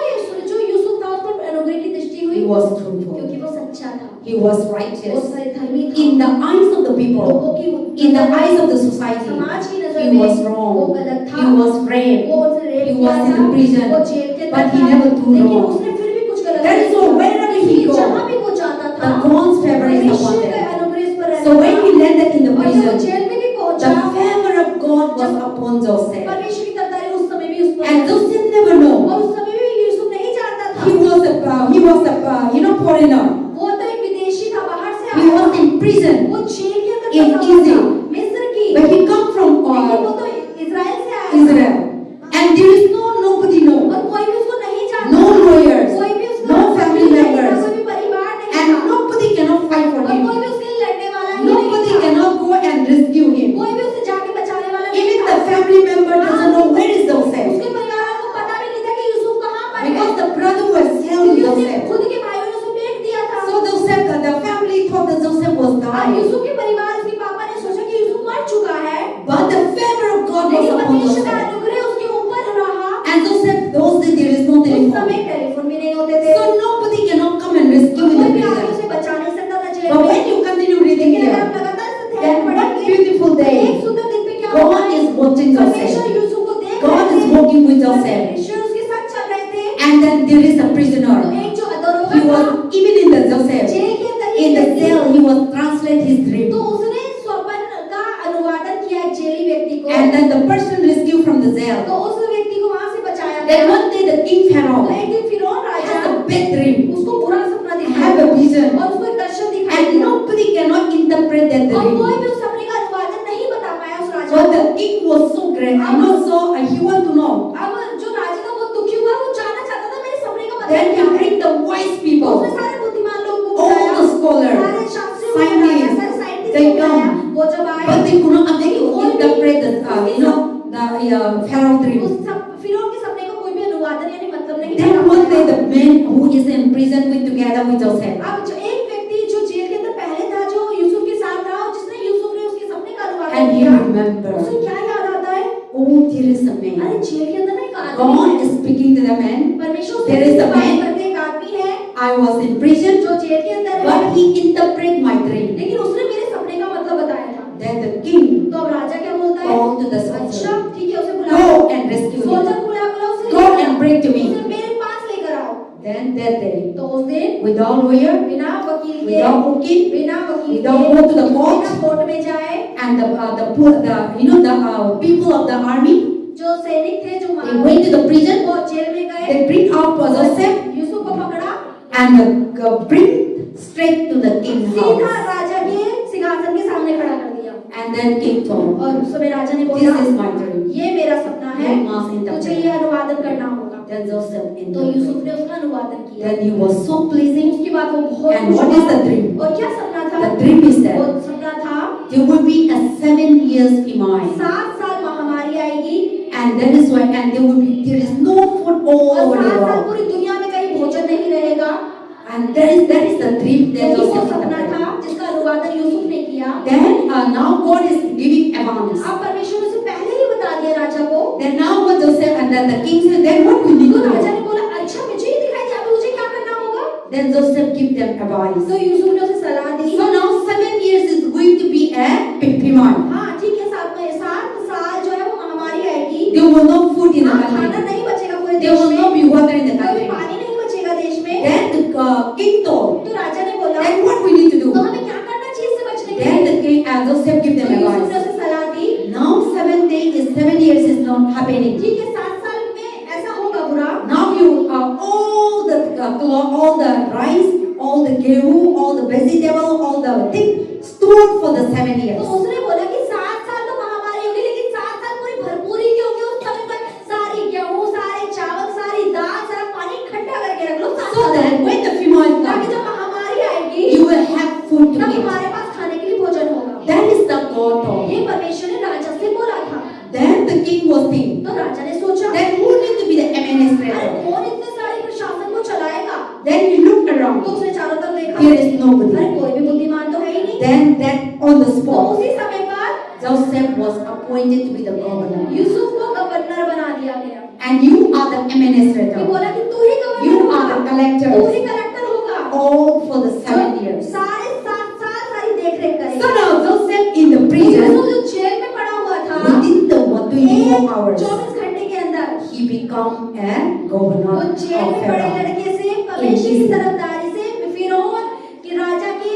जो यूसुफ था उस पर अनुग्रह की दृष्टि हुई? He was truthful. क्योंकि वो सच्चा था, He was वो righteous. धर्मी था, In the eyes of the people, लोगों की in the eyes of the society, समाज की नजर he में was वो wrong. गलत था, He was raped. वो उसे रेप He किया was in था, prison. वो जेल के But अंदर he था, never do लेकिन wrong. उसने फिर भी कुछ गलत That नहीं is so किया। wherever he इसलिए go, जहाँ भी वो जाता था, the God's favor is upon परमेश्वर का them. अनुग्रह इस पर रहता So when था। he landed in the और जब वो prison, जेल में भी the पहुंचा, favor of God was upon Joseph. परमेश्वर की तरफदारी उस समय भी उस पर And थी। Joseph never know. और उस समय भी यूसुफ नहीं जानता था, He was a foreigner. वो तो एक विदेशी था, बाहर से He आया was था। in prison. वो जेल के अंदर in फंसा हुआ था, Egypt. मिस्र की, But he come from लेकिन वो तो इजराइल से आया था। Israel. And there is nobody know. और कोई भी उसको नहीं जानता, No lawyers. कोई भी उसका No family नहीं था, members. कोई भी परिवार नहीं And था, nobody cannot fight for और कोई him. भी उसके लिए लड़ने वाला ही नहीं Nobody था, cannot go and rescue him. कोई भी उसे जाके बचाने वाला नहीं Even था। the family member doesn't know where is Joseph. उसके परिवार वालों को पता भी नहीं था कि यूसुफ कहाँ पर है, Because the brother was selling क्योंकि उसने Joseph. खुद के भाइयों ने उसे बेच दिया था। So the family thought that Joseph was और dying. यूसुफ के परिवार, उसके पापा ने सोचा कि यूसुफ मर चुका है, But the favor of God was लेकिन upon परमेश्वर का Joseph. अनुग्रह उसके ऊपर रहा। And Joseph, those days there is no उस telephone. समय टेलीफोन भी नहीं होते थे, So nobody cannot come and rescue in कोई the भी आके prison. उसे बचा नहीं सकता था जेल But में। when you continue reading लेकिन अगर here, आप लगातार इसे ध्यान then one पढ़ेंगे, beautiful तो एक day, सुंदर दिन पे क्या God होगा? is watching परमेश्वर Joseph. यूसुफ को देख God रहे is थे, walking with Joseph. परमेश्वर उसके साथ चल रहे थे। And then there is a तो prisoner. एक जो दरोगा He था, was even in the Joseph. Jail के अंदर In the cell, he was translate his dream. तो उसने स्वप्न का अनुवादन किया एक जेली व्यक्ति को, And then the person rescued from the jail. तो उस व्यक्ति को वहां से बचाया Then गया। one day the king तो Pharaoh एक दिन फिरौन राजा has a bad dream. उसको बुरा सपना I दिखाया have a vision. और उसको एक दर्शन दिखाई And दिया, nobody cannot interpret that और dream. कोई भी उस सपने का अनुवादन नहीं बता पाया उस राजा But को। the king was so great. I know so he want to know. अब जो राजा था वो दुखी हुआ, वो जानना चाहता था मेरे सपने का मतलब Then क्या he है। bring the wise तो people, उसने सारे बुद्धिमान लोगों को all बुलाया, the scholars, सारे शास्त्रियों को बुलाया, scientists, सारे साइंटिस्ट they को बुलाया। come. वो जब आए, But they could not लेकिन कोई भी interpret the Pharaoh dream. उस फिरौन के सपने का कोई भी अनुवादन यानी मतलब नहीं Then बता one day पाया। the man who is in prison with together with Joseph. अब जो एक व्यक्ति जो जेल के अंदर पहले था, जो यूसुफ के साथ था, और जिसने यूसुफ ने उसके सपने का अनुवादन And he किया, remembered. उसे क्या याद आता है? Oh, there is a man. अरे जेल के अंदर ना एक आदमी God है, is speaking to the man. परमेश्वर There is a से बात man. करते एक आदमी है I was in prison, जो जेल के अंदर है, but he interpret my dream. लेकिन उसने मेरे सपने का मतलब बताया था। Then the king तो अब राजा क्या बोलता है? called to the अच्छा soldier, ठीक है, उसे बुलाओ, go and rescue him. Soldier को बुलाओ, उसे Go लेकर and आओ, bring to me. उसे मेरे पास लेकर आओ। Then that day, तो उस दिन without lawyer, बिना वकील के, without cooking, बिना वकील के, without go to the court, बिना कोर्ट में जाए, and the people of the army, जो सैनिक थे, जो they went to the prison. वो जेल में गए, They bring out Joseph Yusuf को पकड़ा, and bring straight to the king's सीधा house. राजा के सिंहासन के सामने खड़ा कर दिया। And then king told, और उस समय राजा ने this बोला, is my dream. ये मेरा सपना है, You must तुझे interpret. ये अनुवादन करना होगा। Then Joseph तो interpreted. यूसुफ ने उसका अनुवादन किया। Then he was so pleasing. उसके बाद वो बहुत And खुश what हुआ। is the dream? और क्या सपना था? The dream is वो that सपना था there will be a 7 years famine. 7 साल महामारी आएगी, And that is why, and there is no food all और over 7 the साल world. पूरी दुनिया में कहीं भोजन नहीं रहेगा। And that is the dream that यही वो Joseph सपना interpreted. था जिसका अनुवादन यूसुफ ने किया। Then now God is giving advance. अब परमेश्वर ने उसे पहले ही बता दिया राजा को। Then now what Joseph and then the king said, then what we need तो to राजा do? ने बोला, अच्छा मुझे ये दिखाई दिया, अभी मुझे क्या करना होगा? Then Joseph give them advice. तो यूसुफ ने उसे सलाह दी। So now 7 years is going to be a famine. हाँ ठीक है, 7 साल जो है वो महामारी आएगी। There will no food in the हाँ, खाना country. नहीं बचेगा पूरे There देश will में, not be water in the कोई country. पानी नहीं बचेगा देश में। Then the king told, तो राजा ने बोला, then what we need to तो do? हमें क्या करना चाहिए इससे बचने के Then लिए? the king and Joseph give तो them यूसुफ ने advice. उसे सलाह दी, Now 7 years is not happening. ठीक है 7 साल में ऐसा होगा बुरा। Now you all the rice, all the gehu, all the vegetable, all the thing stored for the 7 years. तो उसने बोला कि 7 साल तो महामारी होगी, लेकिन 7 साल पूरी भरपूरी की होगी। उस समय पर सारी गेहूं, सारे चावल, सारी दाल, सारा पानी इकट्ठा करके रख लो 7 So साल that when the famine ताकि comes, जब महामारी आएगी you will have food to तब eat. हमारे पास खाने के लिए भोजन होगा। That is the God told. ये परमेश्वर ने राजा से बोला था। Then the king was thinking, तो राजा ने सोचा, then who need Then he looked around. तो उसने चारों तरफ देखा, There is nobody. अरे कोई भी बुद्धिमान तो है ही नहीं। Then that on the तो spot, उसी समय पर Joseph was appointed to be the governor. Yusuf को गवर्नर बना दिया गया। And you are the ये administrator. बोला कि तू ही गवर्नर You होगा, are the collector. तू ही कलेक्टर होगा, All for the 7 years. सारे 7 साल सारी देख रेख So करेगा। now Joseph in the prison, Yusuf जो जेल में पड़ा हुआ था, within the 24 hours, 24 घंटे के अंदर he become a governor वो of जेल में पड़े Pharaoh. लड़के से परमेश्वर की तरफदारी से फिरौन की राजा की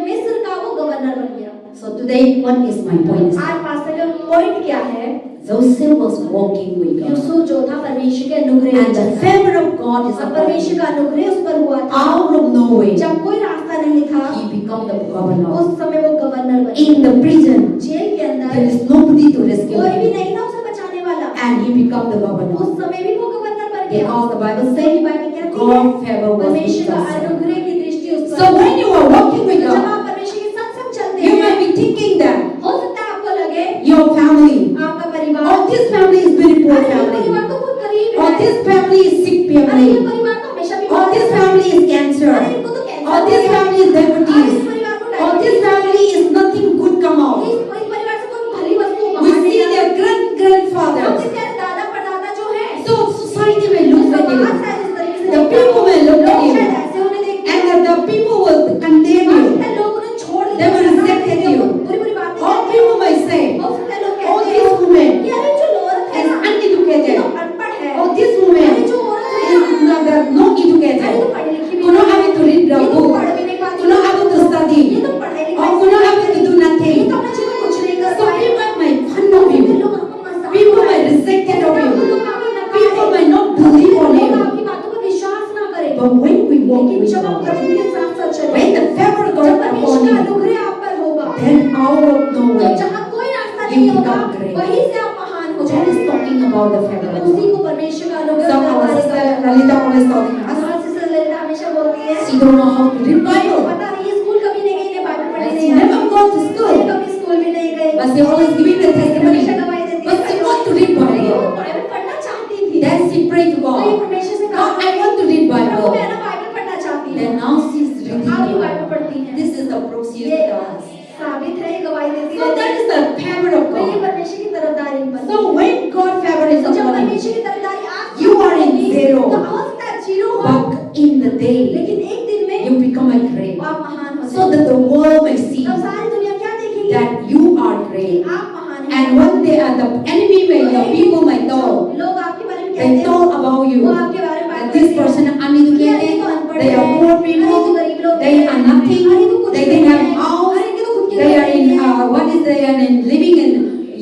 मिस्र का वो गवर्नर बन गया। So today, what is my point? आज पास्टर का पॉइंट क्या है? Joseph was walking with God. Yusuf जो था परमेश्वर के अनुग्रह में And the चलता। favor of God is और upon परमेश्वर him. का अनुग्रह उस पर हुआ था। Out of nowhere, जब कोई रास्ता नहीं था, he became the governor. उस समय वो गवर्नर बन In the prison, जेल के there अंदर is nobody to rescue कोई भी him. नहीं था उसे बचाने वाला, And he became the governor. उस समय भी वो गवर्नर बन गया। Because the Bible सही says, बाइबल कहती है God favor was with परमेश्वर का Joseph. अनुग्रह की दृष्टि उस पर। So when you are walking with जब God, आप परमेश्वर के साथ साथ चलते you हैं, might be thinking that हो सकता है आपको लगे your family, आपका परिवार, or this family is very poor अरे ये family, परिवार तो बहुत गरीब or है, this family is sick अरे ये family, परिवार तो हमेशा or बीमार this है, family is अरे cancer, इनको तो कैंसर or this है, family is अरे इस diabetes, परिवार को or this डायबिटीज है, family is nothing good come out. इस परिवार से कोई भली वस्तु We बाहर नहीं see आती। their हम grandfathers. देखते हैं दादा परदादा जो है, So society may look at समाज you, शायद इस तरीके से the देखता people है, may look at लोग you, शायद ऐसे उन्हें देखते हैं, and the people will condemn हो you. सकता है लोग उन्हें छोड़ देते They will हैं, reject you. बुरी-बुरी बातें Or कहते people हैं, may say, हो सकता है लोग oh, कहते this हैं woman कि अरे जो औरत है is ना, ये uneducated, तो अनपढ़ है, or this woman अरे जो औरत है is ना, not अरे educated, तो पढ़ी लिखी भी could not नहीं able to read the है, ये तो book, पढ़ भी नहीं पाती, could not able to study, ये तो पढ़ाई or लिखाई could not से able to do ये nothing. तो अपने जीवन में कुछ नहीं कर So पाए, people may fun of you, लोग आपको मजाक people उड़ाएं, may reject of you, लोग आपको नकारें, people may not believe on लोग you. आपकी बातों पर विश्वास ना करें, But when we walk लेकिन with जब आप God, प्रभु के साथ साथ चलें, when the favor of जब God परमेश्वर upon का you, अनुग्रह आप पर होगा, then out of तो nowhere, जहाँ कोई रास्ता you नहीं होगा, become great. वहीं से आप महान हो that जाएंगे। is talking about the favor of उसी God. को परमेश्वर का अनुग्रह Some of our sister कहता है। Lalita always telling us, हमारी सिस्टर ललिता हमेशा बोलती है, she don't know how to read "भाई, Bible, पता नहीं ये स्कूल कभी नहीं गई, इन्हें बाइबल पढ़ने she नहीं never आती, go to ये school, कभी स्कूल भी नहीं गई, but she always giving the testimony, हमेशा गवाही देती but she है, want to read लेकिन वो Bible. बाइबल पढ़ना चाहती थी। Then she pray to तो ये God, परमेश्वर से God, कहा, I want to read Prabhu Bible. मैं ना बाइबल पढ़ना चाहती हूँ। Then now she's reading आप भी the बाइबल Bible. पढ़ती हैं। This is the proof she ये is to us. साबित है, ये गवाही देती So that है। is the favor of तो ये God. परमेश्वर की तरफदारी पर। So when God favor is तो जब upon you, परमेश्वर की तरफदारी आप you are in zero, तो हो सकता है जीरो हो, but in the day लेकिन एक दिन में you become a great, आप महान हो so that the world may see तब सारी दुनिया क्या देखेगी? that you are great. आप महान हैं। And one day the enemy may, your people may talk, लोग आपके बारे में they कहते हैं, talk about you, वो आपके बारे में बात that this करते हैं, person कि अरे uneducated, ये तो अनपढ़ they है, are poor अरे ये तो people, गरीब लोग they हैं, are nothing, अरे ये तो कुछ they नहीं didn't have है, house, अरे इनके तो खुद के they घर are नहीं in, है, what is they are in living in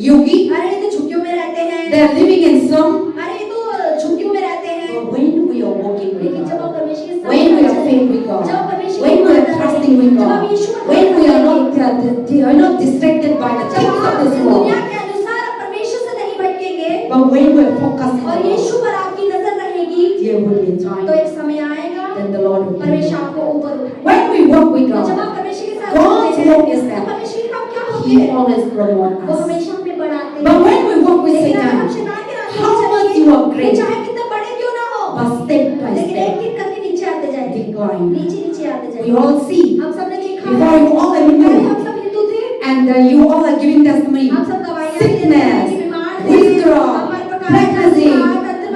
yogi, अरे ये तो झुग्गियों में रहते हैं, they are living in slum. अरे ये तो झुग्गियों में रहते हैं। But when we are walking with लेकिन जब God, आप परमेश्वर के साथ when we are चलें, faith with God, जब परमेश्वर when की we are बात trusting with जब आप God, यीशु पर when we are भरोसा not करेंगे, we are not distracted by the जब things of आप this इस world, दुनिया के अनुसार परमेश्वर से नहीं भटकेंगे but when we are focusing और on God, यीशु पर आपकी नजर रहेगी, there will be a तो time एक समय आएगा then the Lord will परमेश्वर be. आपको ऊपर उठाएगा। When we walk with तो जब God, आप परमेश्वर के साथ God's चलते हैं, work is तो that परमेश्वर के काम क्या होते He हैं? always promotes वो us. हमेशा हमें बढ़ाते हैं। But when we walk with लेकिन अगर हम Satan, शैतान के रास्ते how पर much चलेंगे, you are great, चाहे कितने बड़े क्यों ना हो, but step by लेकिन एक step, एक करके नीचे आते जाएंगे, decline. नीचे आते We जाएंगे। all see, हम सब ने देखा before है, you all are पहले Hindu, हम सब हिंदू थे, and you all are giving testimony, हम सब गवाहियाँ देते थे sickness, कि बीमार थे, withdrawal, हमारे प्रकार pregnancy,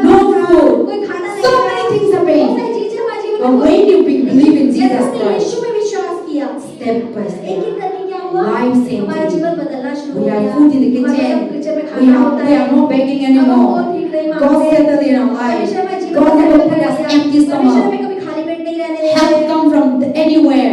no food, कोई खाना नहीं so खाया, many things बहुत happen. सारी चीजें हमारे जीवन But में when हुई। you believe in जैसे Jesus हमने Christ, यीशु में विश्वास किया, step by एक step, एक करके क्या हुआ, life changing. हमारा जीवन बदलना शुरू हो We are गया। food in the हमारे kitchen. सब किचन में We खाना होता are है, not begging अब हम anymore. और भीख नहीं God मांगते। settled in our life. परमेश्वर हमारे जीवन God में never settle put कर us दिया। empty परमेश्वर stomach. हमें कभी खाली पेट नहीं रहने देते। Help come from anywhere.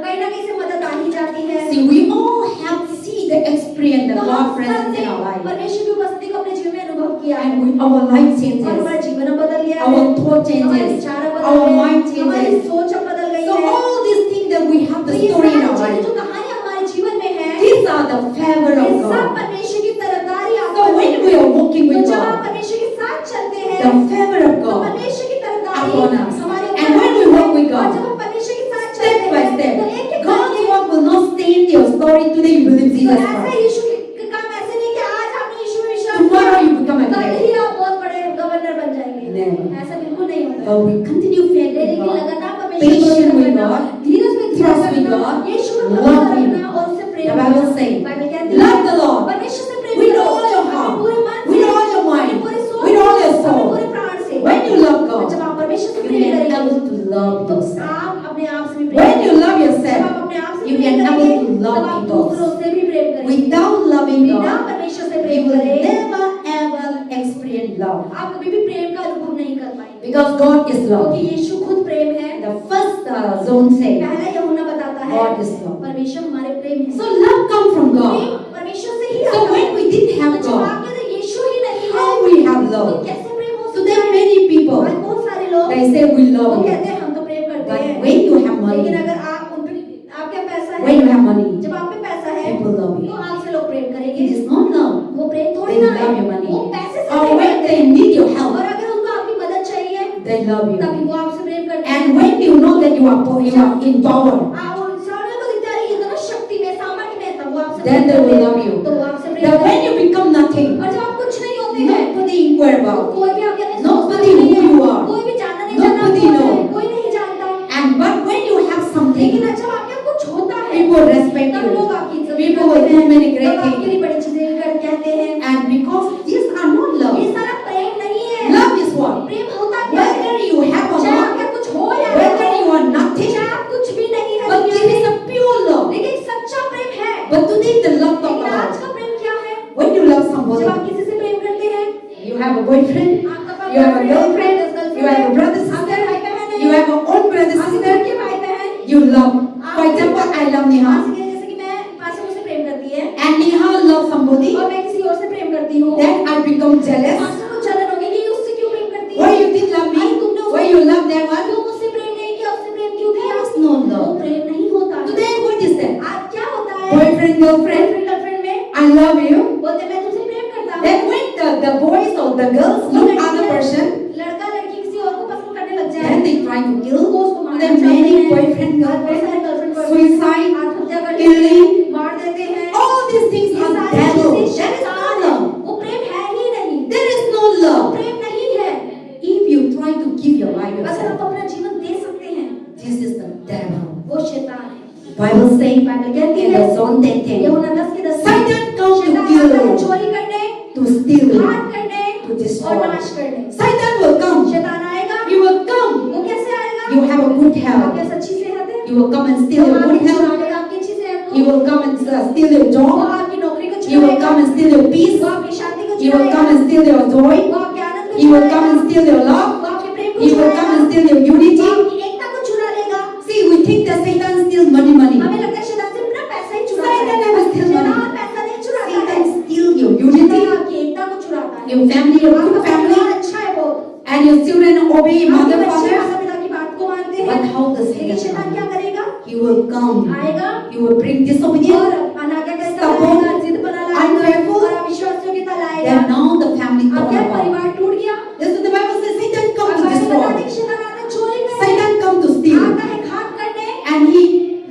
कहीं ना कहीं से मदद आ ही जाती है। See, we all have seen the experience तो that हम God presence सबने in our life, परमेश्वर की उपस्थिति को अपने जीवन में अनुभव किया है, and our life और changes, हमारा जीवन अब बदल गया है, our thought हमारे changes, विचार अब बदल our गए, mind हमारी changes. सोच अब बदल गई So है। all these things that we have तो the ये story in सारी our चीजें life, जो कहानियां हमारे जीवन में है, these are the favor ये of सब God. परमेश्वर की तरफदारी आप So पर when है। we are walking तो with जब आप God, परमेश्वर के साथ चलते हैं, the favor of तो God परमेश्वर की तरफदारी upon us. हमारे And ऊपर when we है। walk with और God, जब हम परमेश्वर के साथ step चलते by हैं, step, तो एक एक God's करके, work will not stay in your story today you believe तो Jesus ऐसा Christ. यीशु का काम ऐसे नहीं कि आज आपने यीशु में विश्वास Tomorrow किया, you become a कल great. ही आप बहुत बड़े गवर्नर बन जाएंगे। Never. ऐसा बिल्कुल नहीं होगा। But we continue faith with लेकिन God. लगातार patient with God, धीरज में trust with God, यीशु पर love भरोसा Him. रखना और उससे The प्रेम Bible करना। says, बाइबल कहती है, love the Lord परमेश्वर से प्रेम with करो, all your अपने heart, पूरे मन with से, all your अपने mind, पूरे सोच with all your से, अपने soul. पूरे प्राण से। When you love और जब God, आप परमेश्वर से you प्रेम can करेंगे, able to love तो yourself. आप अपने आप से भी प्रेम When you करेंगे। love जब yourself, आप अपने आप से you प्रेम can करेंगे, able to love तब आप people. दूसरों से भी प्रेम करेंगे। Without loving बिना God, परमेश्वर से you प्रेम will करे, never ever experience love. आप कभी भी प्रेम का अनुभव नहीं कर पाएंगे। Because God is love. क्योंकि यीशु खुद प्रेम है। The first zone says, पहला यूहन्ना बताता है, God is love. परमेश्वर हमारे प्रेम है। So love comes from Prem God. परमेश्वर से ही So आता when है। we didn't have तो जब God, आपके अंदर यीशु ही नहीं है, how we have तो love? कैसे प्रेम हो So सकता there are है? many people, आज बहुत सारे लोग they say we वो love you. कहते हैं हम तो प्रेम करते But हैं, when you have money, लेकिन अगर आप उन पे आपके पैसा है, when you have money, जब आप पे पैसा है, people love तो you. आपसे लोग प्रेम It करेंगे। is not love. वो प्रेम थोड़ी They ना है, love your money. वो पैसे से Or प्रेम when करते they हैं। need your help, और अगर उनको आपकी मदद चाहिए, they love you. तभी वो आपसे प्रेम करते हैं। And when you know that you are in power, और सामने को दिखता है ये दोनों शक्ति में, सामर्थ्य में, तब वो आपसे then प्रेम they करते will हैं। love you. तो वो आपसे प्रेम That करते when हैं। you become nothing, और जब आप कुछ नहीं होते हैं, nobody inquire about, कोई भी आपके लिए nobody सोचता नहीं who है, you are, कोई भी जानना नहीं nobody चाहता, कौन know. है, कोई नहीं जानता। And but when you have something, लेकिन जब आपके कुछ होता है, people respect तब you. लोग आपकी इज्जत People करते will do हैं, many great लोग आपके things. लिए बड़ी चीजें कहते हैं। And because these are not ये love. सारा प्रेम नहीं है। Love is what? प्रेम होता क्या है? Whether you have or चाहे not, आपके कुछ हो या ना whether हो, you are nothing, चाहे आप कुछ भी नहीं है but दुनिया it में, is a pure love. लेकिन सच्चा प्रेम है। But today the love talk लेकिन आज about का प्रेम क्या है? when you love जब somebody, आप किसी से प्रेम करते हैं, you have a boyfriend, आपका पास you have a boyfriend है, girlfriend, girlfriend you have a brother आपके sister, भाई बहन है, you have your own brother आपके sister, घर के भाई बहन, you love. For example, I love Neha, जैसे कि मैं पास से प्रेम करती है and Neha love somebody, और मैं किसी और से प्रेम करती हूँ, then I become jealous. पास को जलन होगी कि ये उससे क्यों प्रेम करती है? Why you didn't love me? Why you love that one? क्यों मुझसे प्रेम नहीं किया, उससे प्रेम क्यों किया? There is no वो love. प्रेम नहीं होता। Today what is that? आज क्या होता है? Boyfriend, girlfriend, गर्लफ्रेंड में I love you. बोलते मैं तुझसे प्रेम करता हूँ। Then when the boys or the girls look other person, लड़का लड़की किसी और को पसंद करने लग जाए, then they try to kill. वो उसको मारना Then चाहते many हैं। boyfriend, बहुत सारे girlfriend, गर्लफ्रेंड suicide, आत्महत्या कर लेते killing, हैं, मार देते हैं। all these things ये are सारी devil. चीजें There is no शैतान है। love. वो प्रेम है ही नहीं। There is no वो love. प्रेम नहीं है। If you try to give your life अगर yourself, आप अपना जीवन दे सकते हैं, this is the devil. वो शैतान है। Bible says बाइबल कहती in है, the Psalm 10:10, यूहन्ना 10:10 Satan comes to शैतान kill, आता है चोरी करने, to steal, घात करने to destroy. और नाश करने। Satan will come. शैतान आएगा, He will come. वो कैसे आएगा? You have a good आपके health. पास अच्छी सेहत है, He will come and steal वो your good आपकी health. चुराएगा आपकी अच्छी सेहत को, He will come and steal your वो job. आपकी नौकरी को He will चुराएगा, come and steal your peace. वो आपकी शांति को He will come चुराएगा, and steal your joy. वो आपके आनंद को He will come चुराएगा, and steal your love. वो आपके प्रेम को He will come and चुराएगा, steal your वो unity. आपकी एकता को चुरा लेगा। See, we think that Satan steals money. हमें लगता है शैतान सिर्फ ना पैसा ही चुराता Satan है, never steals money. शैतान पैसा नहीं चुराता है, Satan steals your शैतान unity, आपकी एकता को चुराता है। your family, your आपका good family, परिवार अच्छा है बहुत, and your children obey आपके mother, बच्चे father. माता पिता की बात को मानते हैं, But how does लेकिन Satan शैतान come? क्या करेगा? He will come. आएगा He will bring और disobedience. अनाज्ञाकारी Stubborn, लाएगा, जिद बना लाएगा unfaithful. और अविश्वासियों लाएगा। Then now the family अब torn क्या apart. परिवार टूट गया? This is the Bible says Satan come अब to बाइबल destroy. बताती है कि शैतान आता है चोरी करने, Satan come to steal. आता है घात करने, And he,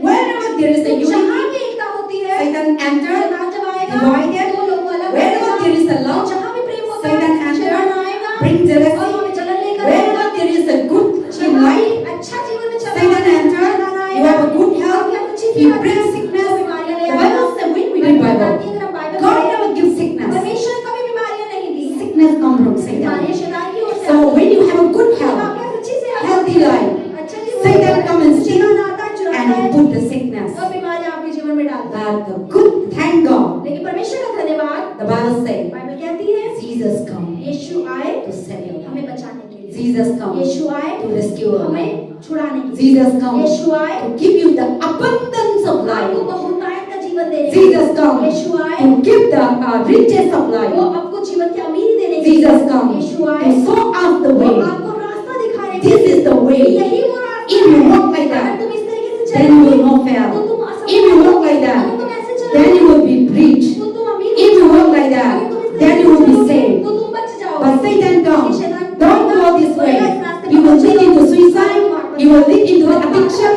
wherever there is a जहाँ unity, भी एकता होती है, Satan enter. शैतान जब आएगा, divided. दो लोगों को अलग Wherever करेगा। there is a love, जहाँ भी प्रेम होता Satan है, enter. शैतान आएगा Bring और jealousy. हमें जलन लेकर Wherever आएगा। there is a good in शैतान life, अच्छा जीवन में चला Satan जाए, enter. शैतान You आएगा, have a good आपकी health. अच्छी He सेहत है, brings sickness. वो बीमारियां ले The आएगा। Bible says when we read Bible, बताती है, अगर हम बाइबल God पढ़ें, never gives sickness. परमेश्वर ने कभी बीमारियां नहीं दी। Sickness comes from बीमारियां Satan. शैतान की ओर से So when you have a good जब health, आपके पास अच्छी सेहत healthy होती है, life, अच्छा जीवन Satan होता है, come and steal शैतान आता है, चुराता and है he put the sickness. और बीमारियां आपके जीवन में डालता है। But the good, thank God, लेकिन परमेश्वर का धन्यवाद, the Bible says बाइबल कहती है Jesus come यीशु आए to save your life. हमें बचाने के लिए, Jesus come यीशु आए to rescue your life. हमें छुड़ाने के लिए, Jesus come यीशु आए to give you the abundance of life. आपको बहुतायत का जीवन देने के लिए, Jesus come यीशु आए to give the riches of वो life. आपको जीवन की अमीरी देने के लिए, Jesus come यीशु to आए show us the वो way. आपको रास्ता दिखाने के This लिए, is the way. यही वो रास्ता If you है। walk like अगर that, तुम इस तरीके से then you चलोगे, will not तो fail. तुम असफल If you walk होगे। like that, अगर तुम ऐसे चलोगे, then you will be rich. तो तुम अमीर If you हो walk जाओगे। like that, अगर तुम इस then तरीके you will से be चलोगे, saved. तो तुम बच जाओगे। But Satan comes, शैतान don't go this way. इस रास्ते You पर will चलो। lead into suicide. You will lead into addiction.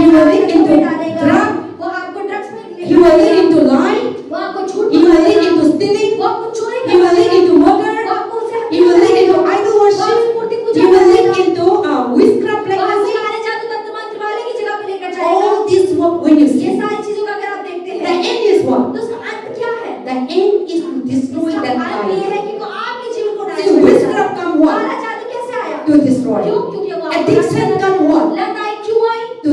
You will lead into drug. वो आपको ड्रग्स में You will lead into lying. वो आपको झूठ You will lead बोलेगा। into stealing. वो आपको चोरी You will lead into murder. वो आपको उससे You will lead into हत्या idol वो worship. आपसे मूर्ति पूजा You will lead करेगा। into witchcraft वो आपको pregnancy. मारे जादू तंत्र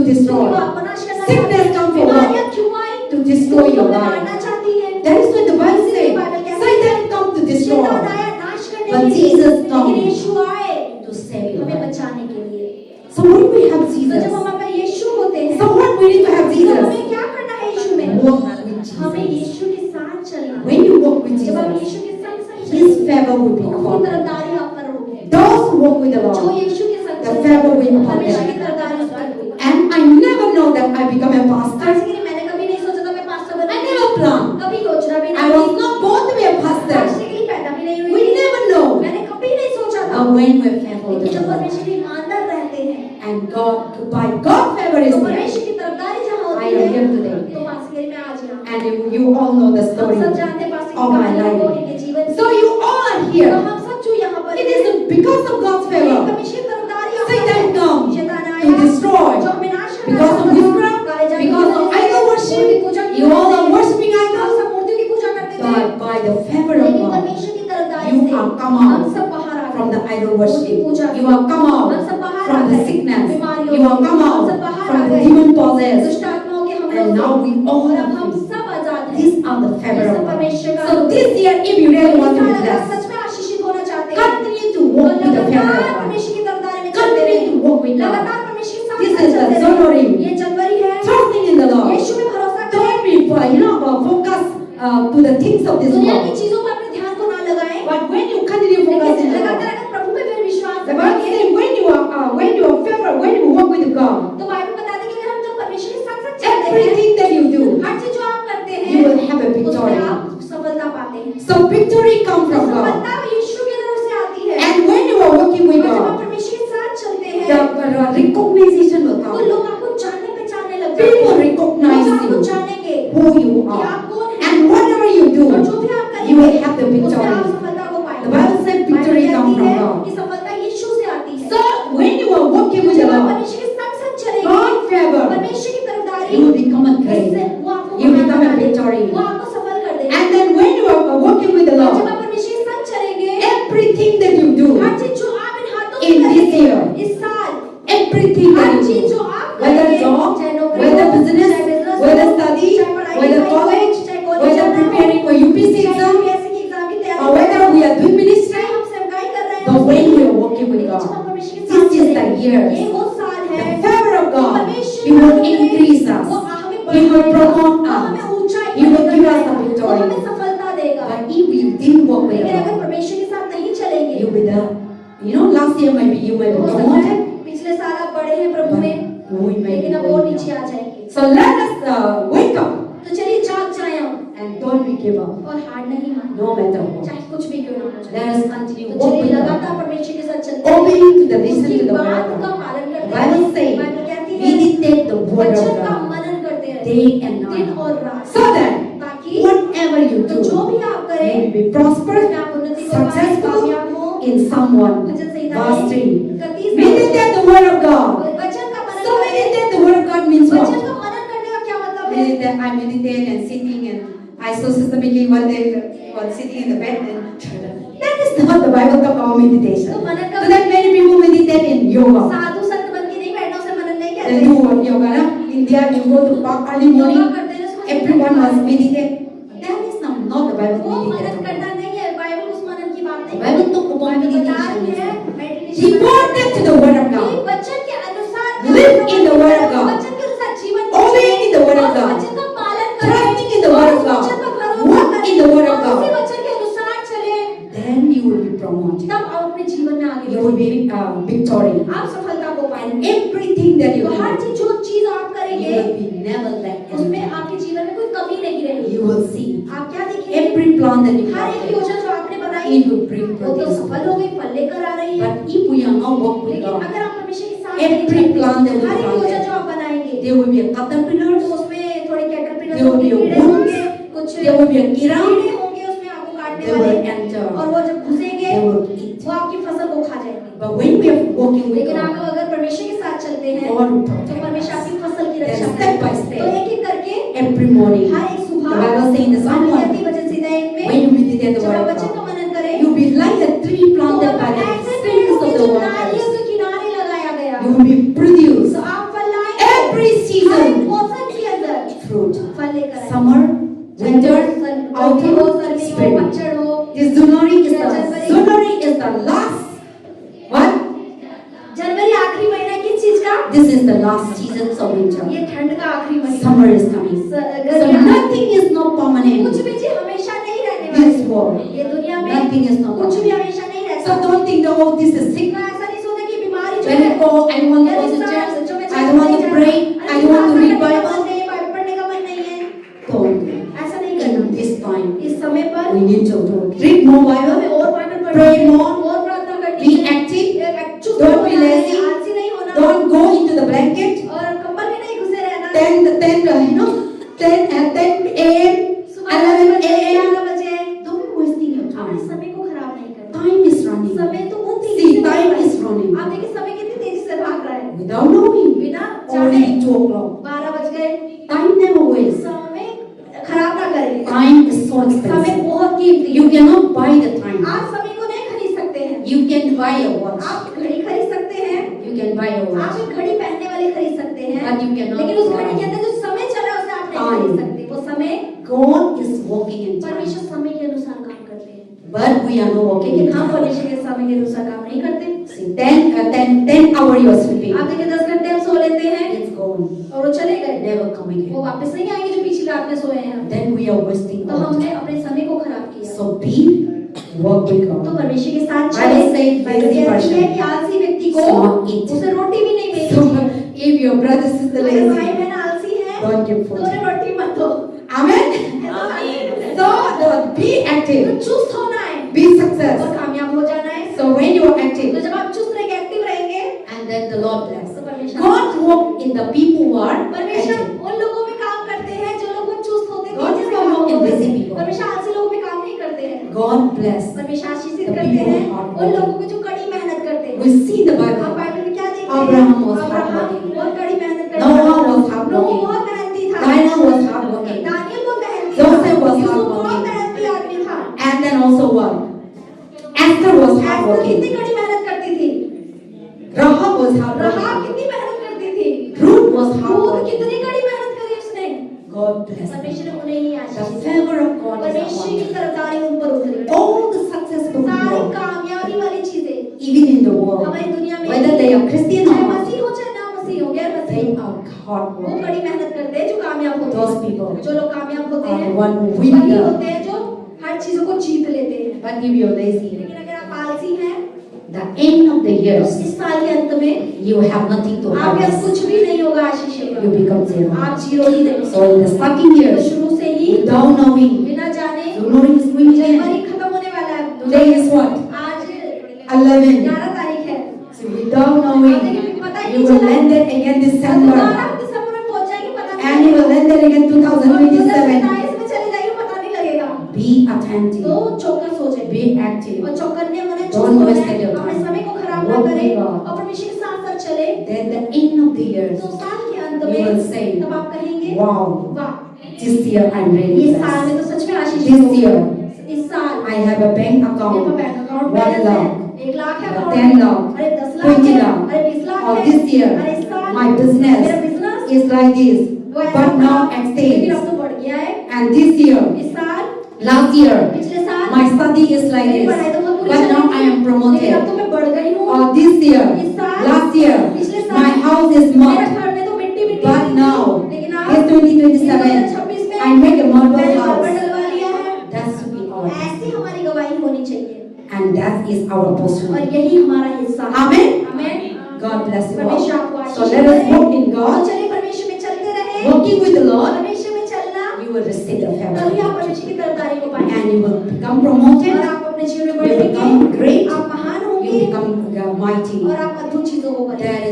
to destroy. वो आपको नाश करना Sickness चाहती है। come for बीमारियां what? क्यों आई? To destroy your तुम्हें life. मारना चाहती है। That is what the Bible says. Satan come to destroy. शैतान आया नाश करने But के लिए, Jesus लेकिन come यीशु आए to save your हमें life. बचाने के लिए। So when we have तो Jesus, जब हम अपना यीशु होते हैं, so what we need to have तो Jesus? हमें क्या करना है यीशु में? Walk with हमें Jesus. यीशु के साथ चलना है। When you walk with जब आप Jesus, यीशु के संग संग His चलेंगे, favor will be उसकी upon you. तरफदारी आप पर होगी। Those who walk with the जो Lord, यीशु के संग the चलते favor हैं, will be upon परमेश्वर की them. तरफदारी उस पर होगी। And I never know that I become a pastor. आज के लिए मैंने कभी नहीं सोचा था मैं पास्टर I बनूंगी। never planned. कभी योजना भी I नहीं was की। not born to be a आज pastor. के लिए पैदा भी नहीं हुई We थी। never know. मैंने कभी नहीं सोचा था। And when we're faithful to लेकिन the जब Lord, परमेश्वर ईमानदार रहते हैं, and by God's favor is तो there. परमेश्वर की तरफदारी जहाँ होती I am here है, today. तो पास्टर में आज यहाँ। And you all know the हम story सब जानते हैं पास्टर of की my कहानी को, life. इनके जीवन की। So you all are तो here. हम सब जो यहाँ पर It हैं, is because of God's ये favor. परमेश्वर की तरफदारी आप Satan पर है। come शैतान to आया, destroy. जो हमें नाश करना Because of चाहता था, witchcraft, गाए जाने because की of वजह से, idol मूर्ति worship, पूजा की you all वजह are से, worshiping हम idols. सब मूर्तियों की पूजा करते थे। But by the favor of लेकिन God, परमेश्वर की तरफदारी you से are come हम out सब बाहर आ from गए। the idol Murthy worship. Puja You are come हम out सब बाहर आ from the गए। sickness. बीमारियों You are से, come हम out सब बाहर आ from the गए। demon possessed. दुष्ट आत्माओं के हमलों And से। now we all और अब are हम free. सब आजाद हैं। These are the favor ये of सब God. परमेश्वर का So this year, if you really want to be इस साल अगर आप blessed, सच में आशीषित होना चाहते हैं, continue to walk with the favor लगातार of God. परमेश्वर की तरफदारी में चलते Continue रहें। to walk with God. लगातार परमेश्वर के साथ This साथ is the चलते रहें। January. ये जनवरी है। Trusting in the Lord. यीशु में भरोसा करें। Don't be, focus to the things of this दुनिया की world. चीजों पर अपने ध्यान को ना लगाएं। But when you continue लेकिन focusing on लगातार God, अगर प्रभु में फिर विश्वास the Bible रखेंगे, says when you are favor, when you walk with God, तो बाइबल बताती है कि अगर हम जब परमेश्वर के साथ साथ चलते हैं, everything that you do, हर चीज जो आप करते you हैं, will have a उसमें victory. आप सफलता पाते हैं। So victory comes तो from God. सफलता यीशु की तरफ से आती है। And when you are walking with और जब आप God, परमेश्वर के साथ चलते the हैं, recognition will तो come. लोग आपको जानने पहचानने लग जाते People हैं। recognize लोग आपको you, जानेंगे who you कि are. आप कौन हैं। And whatever you और do, जो भी आप you will करेंगे, have the उसमें आप victory. सफलता को पाएंगे। The Bible says victory Bible comes कहती है from God. कि सफलता यीशु से आती है। So when you are walking with the जब आप Lord, परमेश्वर के संग संग चलेंगे, God's favor, परमेश्वर की तरफदारी, you will become a उससे great. वो आपको You महान become a बना देगी। victory. वो आपको सफल कर देगी। And then when you are walking with the और जब Lord, आप परमेश्वर के संग चलेंगे, everything that you her do, चीज जो आप इन हाथों In से this करेंगे, year, इस साल, everything हर that you चीज do, जो आप whether करेंगे, job, चाहे नौकरी whether हो, business, चाहे business whether हो, study, चाहे पढ़ाई whether लिखाई हो, college, चाहे कॉलेज whether जाना हो, preparing for UPC चाहे exam, UPSC की एग्जाम की तैयारी or कर whether रहे we हो, are doing ministry, चाहे हम सेवकाई कर रहे the हैं, way we are walking with लेकिन जब हम God, परमेश्वर के this साथ is the चलेंगे, year. ये वो साल The है, favor of God, परमेश्वर He will का अनुग्रह, increase वो us. हमें He will बढ़ाएगा, promote वो us. हमें ऊंचाई He will पर give us लेकर the जाएगा, वो हमें victory. सफलता देगा। But if we didn't walk with लेकिन अगर God, परमेश्वर के साथ नहीं चलेंगे, you will last year maybe you might be हो सकता है promoted, पिछले साल आप बड़े हैं प्रभु में, but we may be लेकिन अब वो going नीचे down. आ जाएंगे। So let us wake up तो चलिए जाग जाएं हम and don't be give up, और हार नहीं माने, no matter what. चाहे कुछ भी क्यों ना हो जाए। Let us continue तो walk चलिए with God, लगातार परमेश्वर के साथ चलते हैं, obeying to the listen उसकी to the word बात of का God. पालन The करते Bible हैं। says, बाइबल कहती है meditate the word of वचन का God मनन करते रहे day and दिन night, और रात, so that ताकि whatever you तो do, जो भी आप you करें will be prosperous, उसमें आप उन्नति को पाएं, successful कामयाब हो। in someone. Bhajan Samhita Verse 3. 31 Meditate the word of God. वचन का मनन So करें। meditate the word of God means वचन what? का मनन करने का क्या मतलब है? Meditate, I meditate and sitting, and I saw Sister Mickey one day was sitting in the bed, and that is not the Bible talk about meditation. तो मनन का So that many people meditate in yoga. साधु संत बन के नहीं बैठना, उसे मनन नहीं They कहते। do yoga, na? India you go to park early yoga morning, करते हैं उसको everyone must meditate. That is not the Bible वो मनन meditation. करना नहीं है, बाइबल उस मनन की बात नहीं The Bible talk about Bible बता meditation. रही है Is meditation devoted to the word of कि God. वचन के अनुसार Live in the word of God. वचन के अनुसार जीवन Obeying in the word of और God. वचन का पालन करें, Trusting in the word of और God. वचन पर भरोसा Walk करें, in the word of और God. उसी वचन के अनुसार चलें, Then you will be promoted. तब आप अपने जीवन में आगे You will बढ़ेंगे, be victory. आप सफलता को And पाएंगे। everything that you तो हर do, चीज जो चीज आप you करेंगे will be never lack उसमें anything. आपके जीवन में कोई कमी नहीं रहेगी। You will see आप क्या देखेंगे? every plan that you हर एक have, योजना जो आपने बनाई it will bring वो तो produce. सफल हो गई, फल लेकर आ रही है। But if we are not walking with लेकिन God, अगर आप परमेश्वर के साथ every नहीं चलते, plan that we हर एक plan, योजना जो आप बनाएंगे there will be a caterpillar, तो उसमें थोड़े caterpillar there will be a कीड़े worm, होंगे, कुछ there will be a कीड़े kira, होंगे उसमें आपको काटने they वाले, will enter, और वो जब घुसेंगे they will eat. वो आपकी फसल को खा जाएंगे। But when we are walking with लेकिन आप God, अगर परमेश्वर के साथ चलते हैं God will तो protect परमेश्वर us. आपकी फसल की Then रक्षा step by करेगा। step. तो एक एक करके Every morning, हर एक the सुबह Bible says in the Psalm Bible 1, कहती है वचन सीधा एक में when you meditate the जब word आप of वचन God, का मनन करें you will be like a tree तो planted आप by the ऐसे पेड़ streams होंगे of जो the नालियों waters. के किनारे लगाया गया You will be produced तो आप फल लाएंगे। every लेकर आए। Summer, winter, गर्मी हो, autumn, सर्दी हो, spring. पतझड़ हो, This January is the last. What? जनवरी आखिरी महीना किस चीज का? This is the last season of winter. ये ठंड का आखिरी महीना। Summer is coming. So nothing is not permanent. कुछ भी चीज हमेशा नहीं रहने This वाली। world. ये दुनिया में Nothing is not कुछ भी permanent. हमेशा नहीं रहता। So don't think that, oh, this is sick. तो ऐसा नहीं सोचना कि बीमारी जो When है, I go, I don't want to go to church. I don't want to pray. I don't want to read Bible. Bible पढ़ने का मन नहीं है। Don't. ऐसा नहीं In करना। this time, इस समय पर we need to read more हमें Bible. और बाइबल पढ़नी Pray है, more. और प्रार्थना करनी Be है। active. चुप Don't होना be है, lazy. आलसी नहीं होना। Don't go into the blanket. और कंबल में नहीं घुसे रहना। 10 a.m. सुबह 11 a.m. 11 बजे Don't wasting your अपने time. समय को खराब नहीं करना। Time is running. समय तो बहुत तेजी See, से भाग time रहा है। is running. आप देखिए समय कितनी तेजी से भाग रहा है। Without knowing. बिना Already जाने 2 o'clock. 12 बज गए। Time never wastes. समय खराब ना करें। Time is so समय expensive. बहुत कीमती है। You cannot buy the time. आप समय को नहीं खरीद सकते हैं। You can buy a watch. आप घड़ी खरीद सकते हैं। You can buy a आप watch. एक घड़ी पहनने वाली खरीद सकते हैं। But you cannot लेकिन उस buy. घड़ी के अंदर जो समय चल रहा है उसे आप नहीं Time. खरीद सकते। वो समय God is walking in time. परमेश्वर समय के अनुसार काम करते हैं। But we are not walking in लेकिन हम time. परमेश्वर के समय के अनुसार काम नहीं करते। See, 10 hours you are sleeping. आप देखिए 10 घंटे हम सो लेते हैं It's gone. और वो चले गए। Never come वो again. वापस नहीं आएंगे जो पिछली रात में सोए हैं हम। Then we are wasting तो our हमने time. अपने समय को खराब किया। So be walk with तो God. परमेश्वर के साथ Bible चले। says बाइबल lazy कहती person है कि आलसी व्यक्ति को should not eat. उसे रोटी भी नहीं So मिलेगी। if your brother sister अगर भाई lazy, बहन आलसी है don't give तो food. उन्हें रोटी मत दो। Amen. So be तो active. चुस्त होना है Be और success. कामयाब हो जाना है। So when you are तो active, जब आप चुस्त रहेंगे, एक्टिव रहेंगे, and then the Lord bless. तो परमेश्वर God work in the people who are परमेश्वर active. उन लोगों में काम करते हैं जो लोग चुस्त होते हैं। God जिसके is not लोग lazy people. परमेश्वर आलसी लोगों में काम नहीं करते हैं। God bless. परमेश्वर आशीषित The करते people हैं who are उन लोगों को जो कड़ी मेहनत करते हैं। We see the आप Bible. बाइबल में क्या देखते हैं? Abraham was Abraham hardworking. बहुत कड़ी मेहनत करता Noah था। was hardworking. नोह बहुत मेहनती था। Daniel was hardworking. दानियल बहुत मेहनती Joseph was यूसुफ hardworking. बहुत मेहनती आदमी था। And then also what? Esther was Esther hardworking. कितनी कड़ी मेहनत करती थी। Rahab was Rahab hardworking. कितनी मेहनत करती थी। Ruth was Ruth hardworking. कितनी कड़ी मेहनत करी उसने। God bless. परमेश्वर ने उन्हें ही The Ashish favor of God is परमेश्वर upon की you. तरफदारी उन पर उतरी। All the successful सारी people, कामयाबी वाली चीजें even in the world, हमारी दुनिया में whether they are Christian or चाहे not, मसीह हो चाहे ना मसीह हो, गैर मसीह they हो, are वो hardworking. कड़ी मेहनत करते हैं जो कामयाब होते Those हैं। people जो लोग कामयाब होते are हैं the one who win वही the. होते हैं जो हर चीजों को जीत लेते हैं। But if you're lazy, लेकिन अगर आप आलसी हैं, the end of the years, इस साल के अंत में you have nothing to आपके पास harvest. कुछ भी नहीं होगा आशीष You होगा। become zero. आप जीरो ही नहीं। So in the starting तो years, शुरू से ही without knowing, बिना जाने January is going to end. जनवरी खत्म होने वाला है। Today is what? आज 11. 11 तारीख है। So without knowing, you will end it again दोबारा December. आप दिसंबर में पहुंच जाएंगे, पता नहीं And you will end it again 2027. 2027 में चले जाएंगे, पता नहीं लगेगा। Be attentive. तो चौकस हो जाए। Be active. और चौकन्ने होने Don't चुस्त waste होने, your अपने time. समय को खराब ना Work करें with God. और परमेश्वर के साथ साथ चले। Then the end of the years, तो साल के अंत you में will say, तब आप कहेंगे wow, वाह, this year I'm really इस साल में blessed. तो सच में आशीष This होगी। year, इस साल I have a bank मेरे पास account, बैंक अकाउंट 1 बैलेंस है, lakh, 1 लाख है 10 lakh, अरे 10 लाख 20 है, lakh. अरे 20 लाख Or है, this year, अरे इस साल my मेरा business business is like this. वो ऐसा But now था, लेकिन extends. अब तो बढ़ गया है। And this year, इस साल, last year, पिछले साल my study is like मेरी this. पढ़ाई तो बहुत बुरी But चली now थी, I am लेकिन अब promoted. तो मैं बढ़ गई हूँ। Or this year, इस साल, last year, पिछले साल my house is मेरे mud. घर में तो मिट्टी मिट्टी But थी, now, लेकिन अब this 2027, 2026 में I make a marble मैंने house. मार्बल डलवा लिया है। That should be our ऐसी testimony. हमारी गवाही होनी चाहिए And that is our portion. और यही हमारा हिस्सा है। Amen. Amen. God bless you परमेश्वर all. आपको आशीष So let us they. walk in तो God. चलिए परमेश्वर में चलते रहे। Walking with the Lord, परमेश्वर में चलना, you will receive the तभी favor. आप परमेश्वर की तरफदारी को पाएंगे And you will become और promoted. आप अपने जीवन में You बढ़ेंगे, become great. आप महान You होंगे become mighty. और आप अद्भुत चीजों को करेंगे। That is